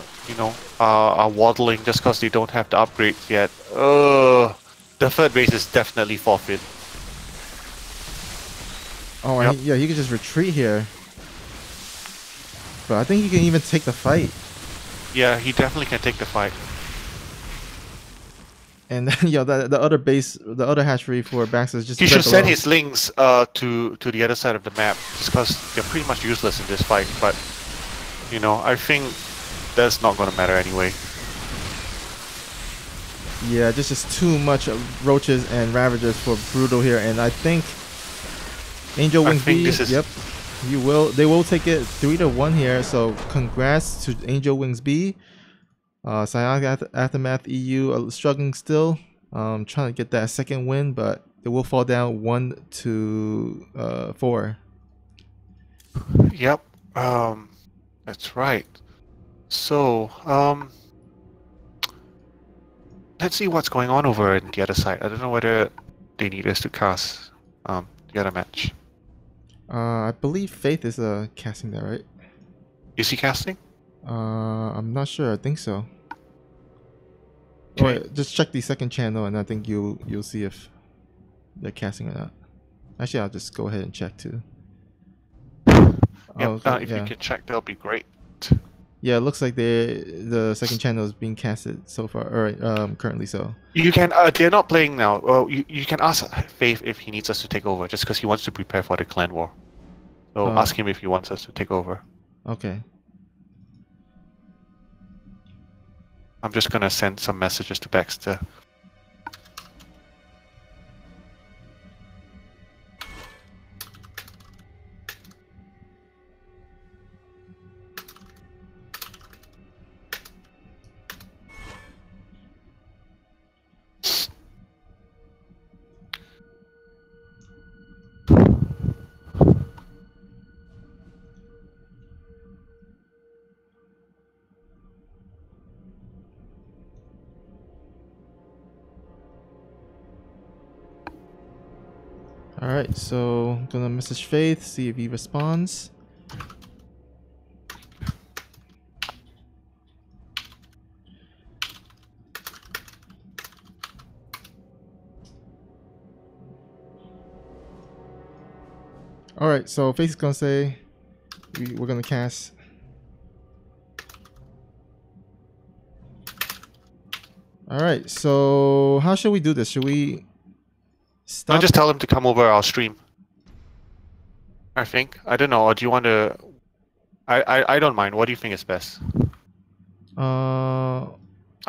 waddling just because they don't have the upgrades yet. The third base is definitely forfeit. Oh, Yep. yeah, he could just retreat here. But I think he can even take the fight. Yeah, he definitely can take the fight. And yeah, the other base, the other hatchery for Baxter is just. He right should send below. his links to the other side of the map, just because they're pretty much useless in this fight. But you know, I think that's not gonna matter anyway. Yeah, there's just too much roaches and ravagers for Brutal here, and I think Angel Wings B. Yep, they will take it 3-1 here. So congrats to Angel Wings B. Psionic Aftermath EU struggling still, trying to get that second win, but they will fall down 1-4. Yep, that's right. So, let's see what's going on over in the other side. I don't know whether they need us to cast the other match. I believe Faith is casting that, right? Is he casting? I'm not sure. I think so. Okay. Oh, just check the second channel, and I think you'll see if they're casting or not. Actually, I'll just go ahead and check too. Yep, Okay, if you can check, that'll be great. Yeah, it looks like the second channel is being casted so far, or currently so. You can. They're not playing now. Well, you can ask Faith if he needs us to take over, just because he wants to prepare for the clan war. So ask him if he wants us to take over. Okay. I'm just gonna send some messages to Baxter. Alright, so I'm gonna message Faith, see if he responds. Alright, so Faith is gonna say we're gonna cast. Alright, so how should we do this? Should we stop? I'll just tell him to come over our stream. I think. I don't know. Or do you want to? I don't mind. What do you think is best? I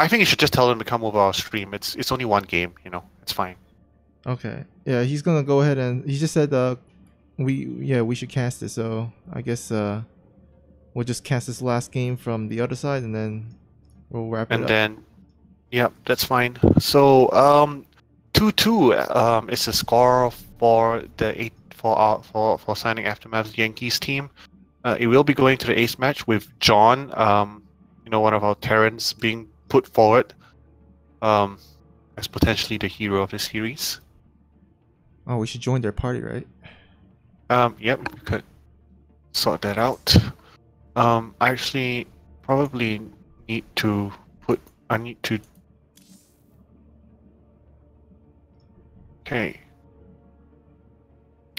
think you should just tell him to come over our stream. It's only one game, you know. It's fine. Okay. Yeah, he's gonna go ahead and he just said we should cast it. So I guess we'll just cast this last game from the other side, and then we'll wrap it up. And then, yeah, that's fine. So 2-2 is the score for the for Psionic Aftermath Yankees team. It will be going to the ace match with John, you know, one of our Terrans, being put forward as potentially the hero of the series. Oh, we should join their party, right? Yep, we could sort that out. I actually probably need to Okay.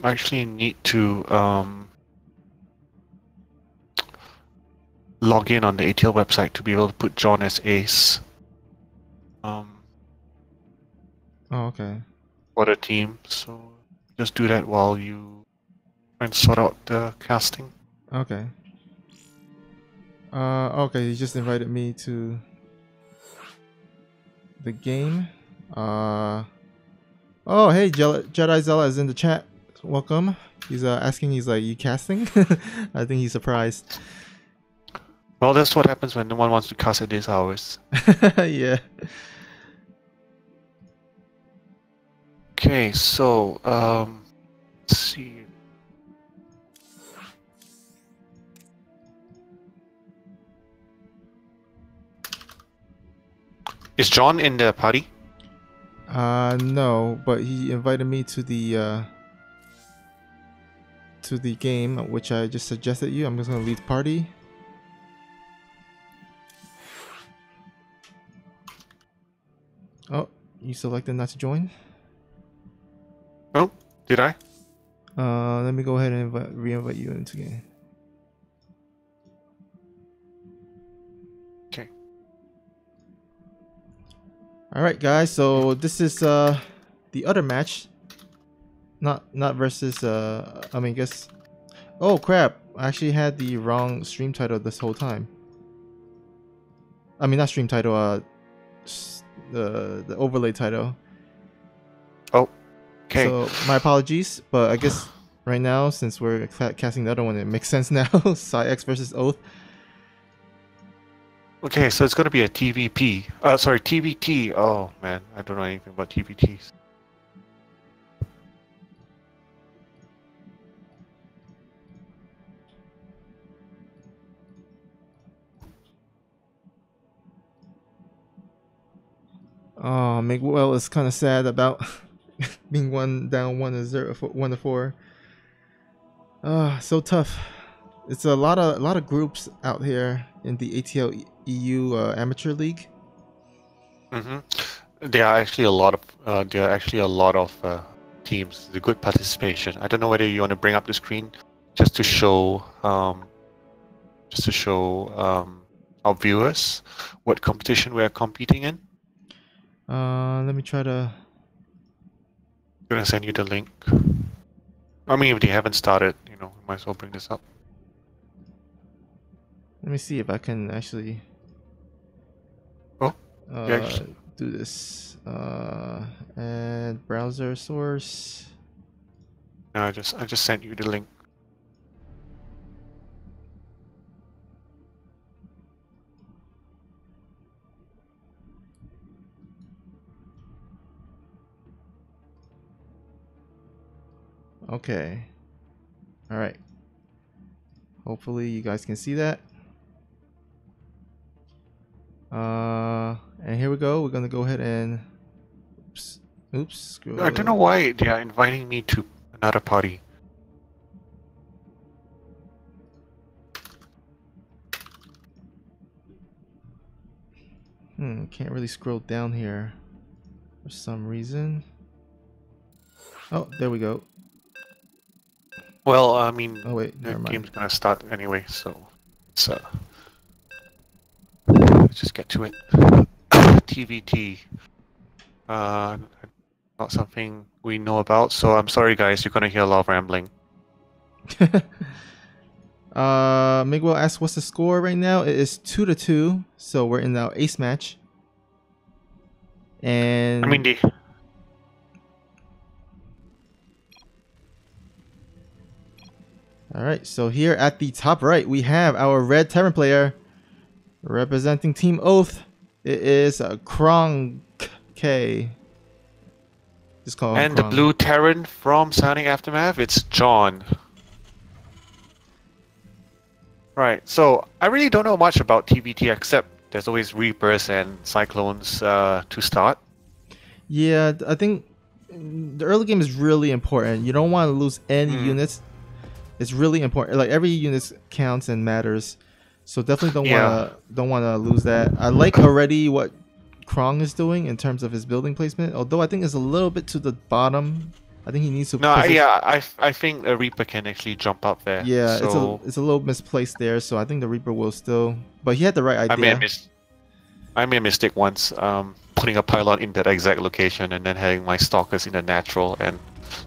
I actually need to log in on the ATL website to be able to put John as ace. Oh, okay. For the team, so just do that while you try and sort out the casting. Okay. Okay, he just invited me to the game. Oh, hey, Jedi Zella is in the chat. Welcome. He's asking, he's like, you casting? I think he's surprised. Well, that's what happens when no one wants to cast at these hours. Yeah. Okay, so let's see. Is John in the party? No, but he invited me to the game, which I just suggested you. I'm just gonna leave the party. Oh, you selected not to join? Oh, did I? Let me go ahead and re-invite you into game. All right, guys. So this is the other match. Not versus. I mean, guess. Oh crap! I actually had the wrong stream title this whole time. I mean, not stream title. The overlay title. Oh, okay. So my apologies, but I guess right now, since we're casting the other one, it makes sense now. PsiX versus Oath. Okay, so it's gonna be a TVP. Sorry, TVT. Oh man, I don't know anything about TVTs. Oh, Miguel is kind of sad about being down 1-0, 1-4. So tough. It's a lot of groups out here in the ATL EU amateur league. There are actually a lot of teams. The good participation. I don't know whether you want to bring up the screen just to show our viewers what competition we are competing in. Let me try to. I'm gonna send you the link. I mean, if they haven't started, we might as well bring this up. Let me see if I can actually. Do this. And browser source. No, I just sent you the link. Okay. All right. Hopefully you guys can see that. And here we go. We're gonna go ahead and oops. I don't know why they are inviting me to another party. Can't really scroll down here for some reason. Oh, there we go. Well, I mean, oh wait, the never mind. game's gonna start anyway, so let's just get to it. TVT, not something we know about, so I'm sorry, guys. You're gonna hear a lot of rambling. Miguel asks, "What's the score right now?" It is 2-2, so we're in our ace match. And I mean, all right, so here at the top right, we have our red Terran player representing Team Oath. It is Krong K. Just call him and Krong. the blue Terran from Psionic Aftermath, it's John. Right, so I really don't know much about TVT except there's always Reapers and Cyclones to start. Yeah, I think the early game is really important. You don't want to lose any units. It's really important. Like every unit counts and matters. So definitely don't wanna lose that. I like already what Krong is doing in terms of his building placement. Although I think it's a little bit to the bottom. I think he needs to. No, yeah, I think a Reaper can actually jump up there. Yeah, so... it's a little misplaced there. So I think the Reaper will still. But he had the right idea. I made a mistake once, putting a pylon in that exact location and then having my stalkers in the natural, and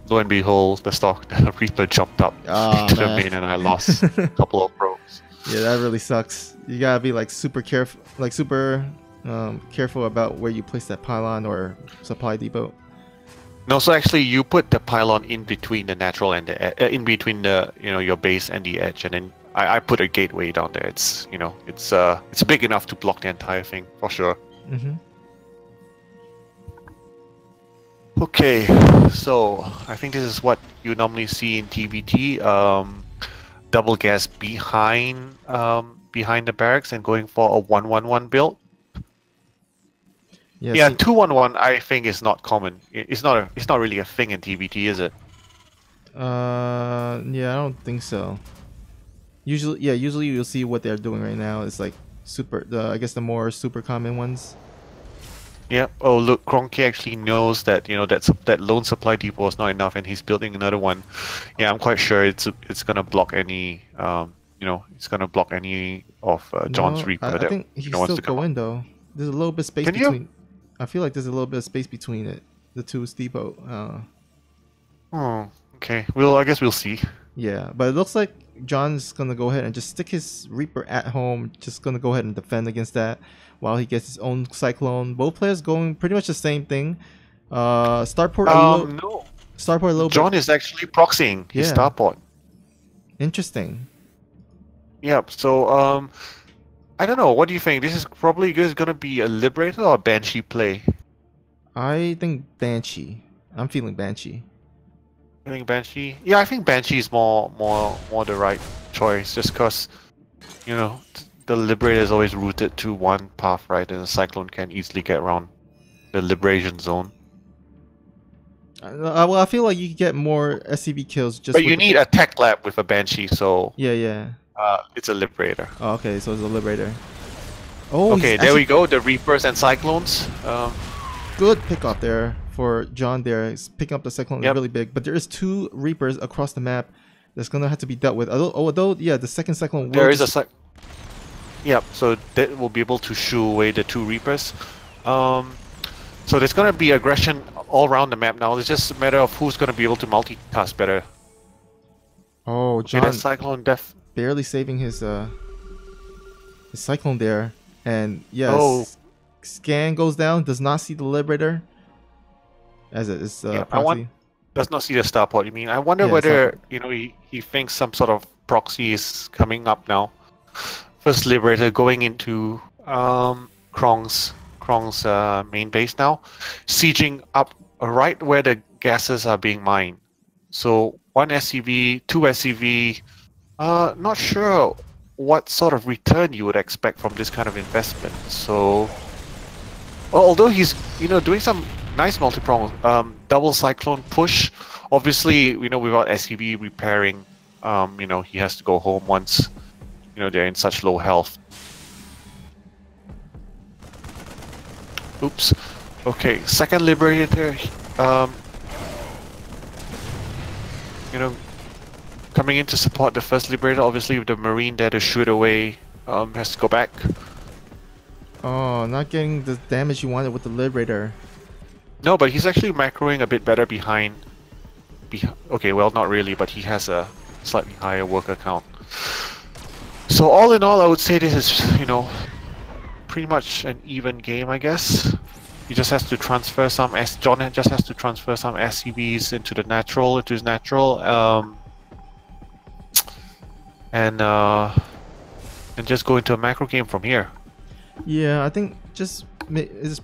lo and behold, the Reaper jumped up into the main, and I lost a couple of probes. Yeah, that really sucks. You gotta be like super careful, careful about where you place that pylon or supply depot. No, so actually, you put the pylon in between the natural and the in between the your base and the edge, and then I put a gateway down there. It's it's big enough to block the entire thing for sure. Okay, so I think this is what you normally see in TVT. Double gas behind the barracks and going for a 1-1-1 build. Yeah, 2-1-1 I think is not common. It's not really a thing in TVT, is it? Yeah, I don't think so. Usually you'll see what they're doing right now. It's like I guess the more super common ones. Yeah. Oh, look, Kronky actually knows that that lone supply depot is not enough, and he's building another one. Yeah, I'm quite sure it's gonna block any it's gonna block any of John's Reaper. I think he can still go in though. There's a little bit space between. I feel like there's a little bit of space between it, the two depot. Oh, okay. Well, I guess we'll see. Yeah, but it looks like John's gonna go ahead and just stick his Reaper at home. Just gonna go ahead and defend against that while he gets his own Cyclone. Both players going pretty much the same thing. Starport No. Starport a little John bit. is actually proxying his Yeah. starport. Interesting. Yep. So I don't know. What do you think? This is probably gonna be a Liberator or a Banshee play. I think Banshee. I'm feeling Banshee. I think Banshee. Yeah, I think Banshee is more the right choice, just because, you know, the Liberator is always rooted to one path, right, and the Cyclone can easily get around the Liberation Zone. Well, I feel like you could get more SCV kills just. But with you need a tech lab with a Banshee, so Yeah. it's a Liberator. Oh, okay, so it's a Liberator. Oh, Okay, there we go. The Reapers and Cyclones. Good pick up there for John. There, he's picking up the Cyclone Yep. really big, but there is 2 Reapers across the map that's gonna have to be dealt with. Although yeah, the second Cyclone will There is just- a Yep, so that will be able to shoo away the 2 Reapers. So there's gonna be aggression all around the map now. It's just a matter of who's gonna be able to multitask better. Oh, Okay, John that Cyclone def. barely saving his Cyclone there, and yes, Oh. Scan goes down. Does not see the Liberator as it is Yeah, I proxy. want- Does not see the starport, you mean? I wonder Yeah, whether, you know, he thinks some sort of proxy is coming up now. First Liberator going into Krong's main base now, sieging up right where the gases are being mined. So 1 SCV, 2 SCV. Not sure what sort of return you would expect from this kind of investment. So, although he's, you know, doing some nice multi-prong double Cyclone push, obviously, you know, without SCV repairing, you know, he has to go home once, you know, they're in such low health. Oops. Okay, second Liberator, you know, coming in to support the first Liberator, obviously with the Marine there to shoot away, has to go back. Oh, not getting the damage you wanted with the Liberator. No, but he's actually macroing a bit better behind. Okay, well, not really, but he has a slightly higher worker count. So all in all, I would say this is, you know, pretty much an even game, I guess. He just has to transfer some John just has to transfer some SCVs into his natural, and just go into a macro game from here. Yeah, I think it's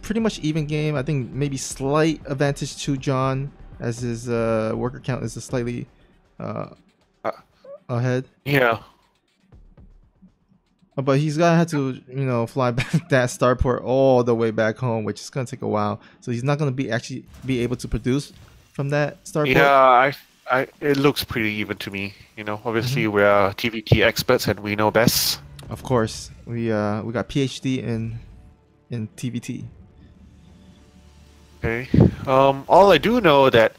pretty much even game. I think maybe slight advantage to John as his worker count is slightly ahead. Yeah. But he's gonna have to, you know, fly back that starport all the way back home, which is gonna take a while. So he's not gonna be able to produce from that starport. Yeah, it looks pretty even to me. You know, obviously we are TVT experts and we know best. Of course, we got PhD in TVT. Okay. All I do know that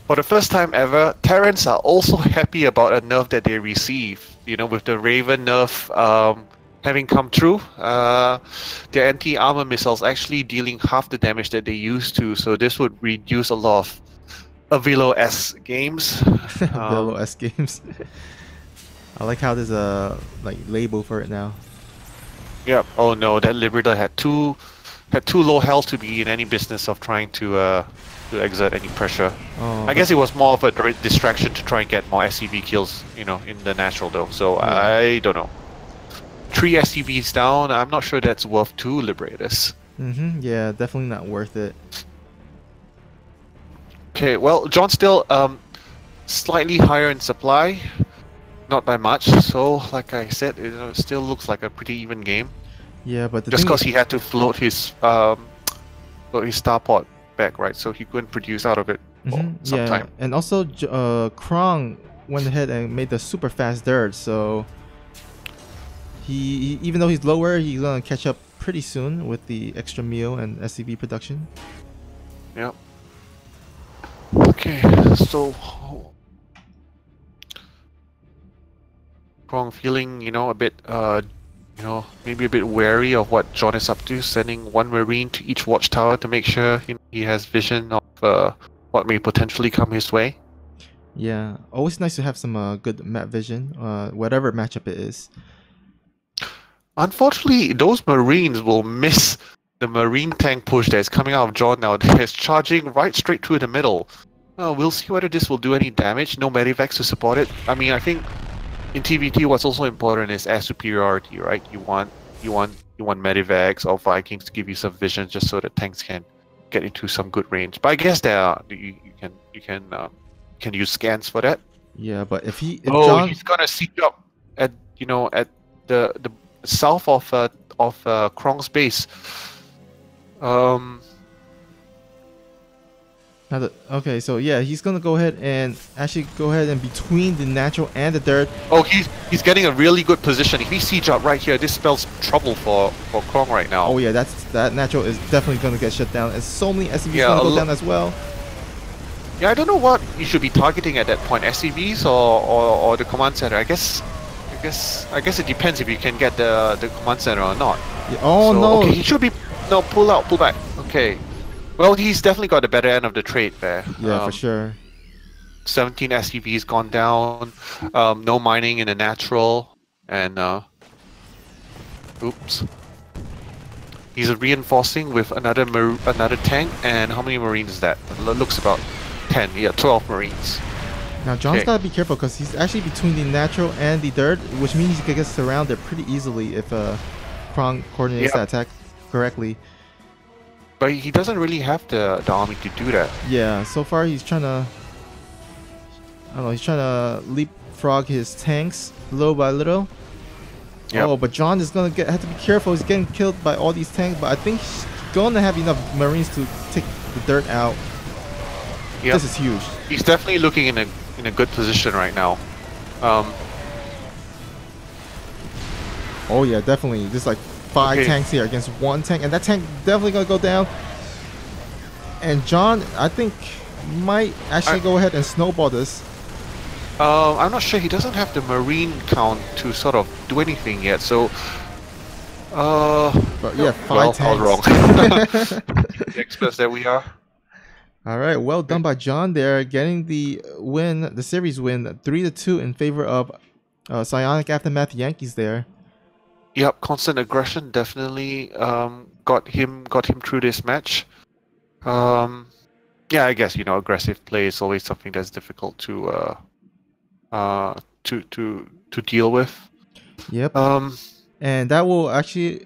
for the first time ever, Terrans are also happy about a nerf that they receive. You know, with the Raven nerf having come through, their anti-armor missiles actually dealing half the damage that they used to. So this would reduce a lot of Avilo-S games. Velo S games. I like how there's a label for it now. Yep. Oh no, that Liberator had too low health to be in any business of trying to exert any pressure. Oh, I guess it was more of a distraction to try and get more SCV kills, you know, in the natural though. So I don't know. 3 SCVs down. I'm not sure that's worth 2 Liberators. Yeah, definitely not worth it. Okay. Well, John's still slightly higher in supply, not by much. So, like I said, it still looks like a pretty even game. Yeah, but Just because he had to float his starport back, right? So he couldn't produce out of it for some yeah, time. and also Krong went ahead and made the super fast dirt, so he even though he's lower, he's gonna catch up pretty soon with the extra meal and SCV production. Yep. Okay, so Krong feeling, you know, a bit you know, maybe a bit wary of what John is up to, sending one Marine to each watchtower to make sure he has vision of what may potentially come his way. Yeah, always nice to have some good map vision, whatever matchup it is. Unfortunately, those Marines will miss the Marine tank push that is coming out of John now. It's charging right straight through the middle. We'll see whether this will do any damage. No Medivacs to support it. I mean, I think in TVT, what's also important is air superiority, right? You want Medivacs or Vikings to give you some vision, just so that tanks can get into some good range. But I guess you can use scans for that. Yeah, but if John... he's gonna siege up at at the south of Krong's base. Okay, so yeah, he's gonna go ahead and between the natural and the dirt. Oh, he's getting a really good position. If he siege up right here, this spells trouble for Krong right now. Oh yeah, that natural is definitely gonna get shut down, and so many SCVs gonna go down as well. Yeah, I don't know what you should be targeting at that point, SCVs or the command center. I guess it depends if you can get the command center or not. Yeah, no. Okay, he should be pull back. Okay. Well, he's definitely got the better end of the trade there. Yeah, for sure. 17 SCVs gone down. No mining in the natural, and oops. He's reinforcing with another tank, and how many Marines is that? It looks about 10. Yeah, 12 Marines. Now John's gotta be careful because he's actually between the natural and the dirt, which means he could get surrounded pretty easily if Krong coordinates that attack correctly. But he doesn't really have the army to do that. Yeah, so far he's trying to... I don't know, he's trying to leapfrog his tanks little by little. Yep. Oh, but John is going to have to be careful. He's getting killed by all these tanks, but I think he's going to have enough Marines to take the dirt out. Yep. This is huge. He's definitely looking in a good position right now. Oh yeah, definitely. There's like 5 tanks here against 1 tank, and that tank definitely gonna go down. And John, I think, might actually go ahead and snowball this. I'm not sure. He doesn't have the Marine count to sort of do anything yet, so... But yeah, 5 tanks. I was wrong. The experts that we are. Alright, well done by John there, getting the win, the series win, 3-2 in favor of Psionic Aftermath Yankees there. Yep, constant aggression definitely got him through this match. Yeah, I guess aggressive play is always something that's difficult to deal with. Yep. And that will actually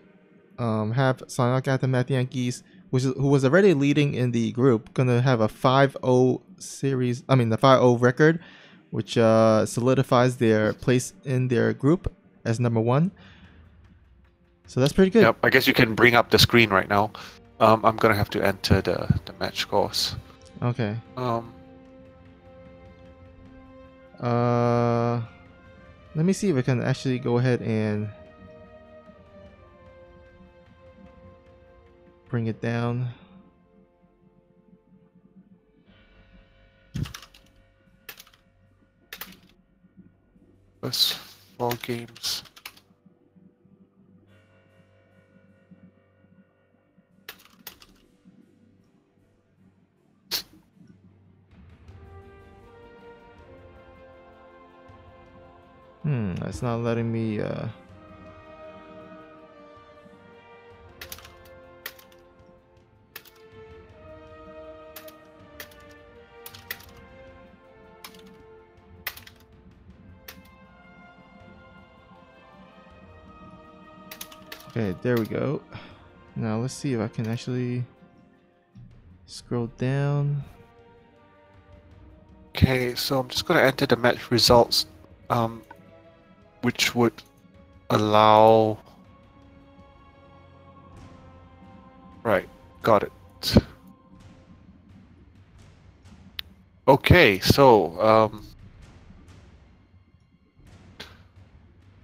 have Psionic Aftermath Yankees, who was already leading in the group, gonna have a 5-0 series. I mean the 5-0 record, which solidifies their place in their group as #1. So that's pretty good. Yep, I guess you can bring up the screen right now. I'm gonna have to enter the match scores. Okay. Let me see if I can actually go ahead and bring it down. That's 4 games. It's not letting me Okay, there we go. Now let's see if I can actually scroll down. Okay, so I'm just gonna enter the match results, which would allow... Right, got it. Okay, so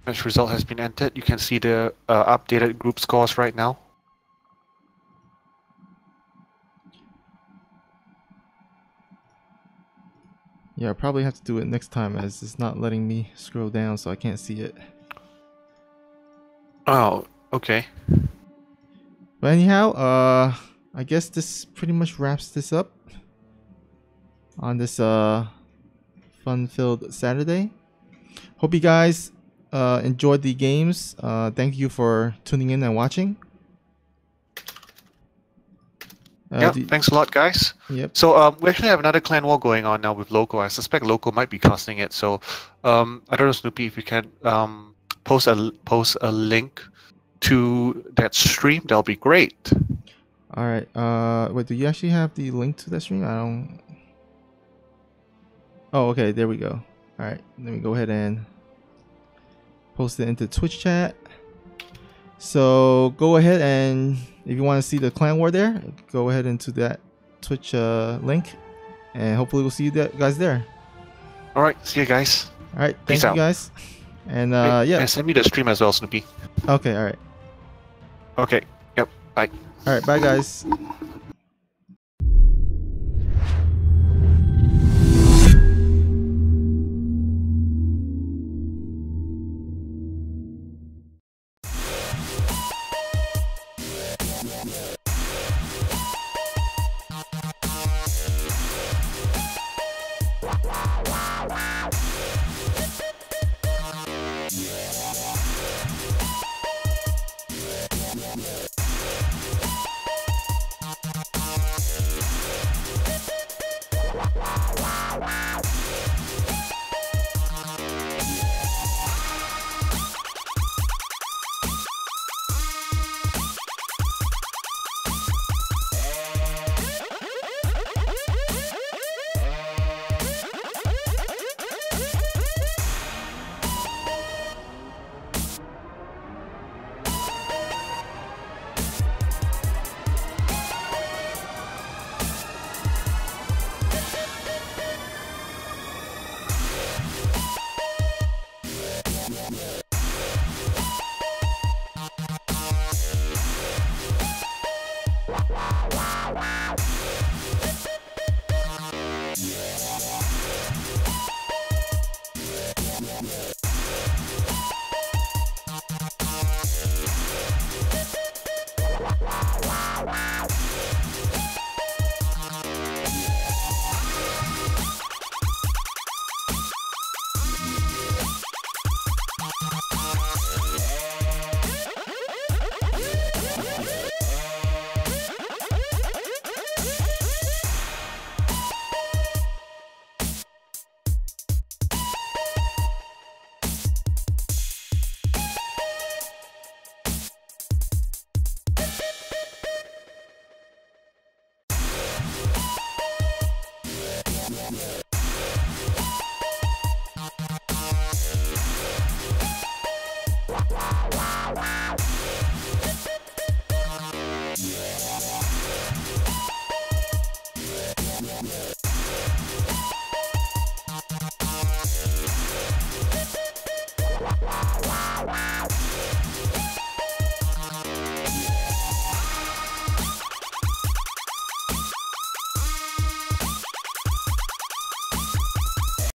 match result has been entered. You can see the updated group scores right now. Yeah, I'll probably have to do it next time as it's not letting me scroll down, so I can't see it. Oh, okay. But anyhow, I guess this pretty much wraps this up on this fun-filled Saturday. Hope you guys enjoyed the games. Thank you for tuning in and watching. Yeah, thanks a lot, guys. Yep. So we actually have another clan war going on now with Loco. I suspect Loco might be casting it. So I don't know, Snoopy, if you can post a link to that stream, that'll be great. All right. Wait, do you actually have the link to that stream? I don't. Oh, okay. There we go. All right. Let me go ahead and post it into Twitch chat. So go ahead and if you want to see the clan war there, go ahead into that Twitch link, and hopefully we'll see you guys there. All right. See you guys. All right. Peace Thank you out. guys. And Yeah, yeah. send me the stream as well, Snoopy. Okay. All right. Okay. Yep. Bye. All right. Bye, guys.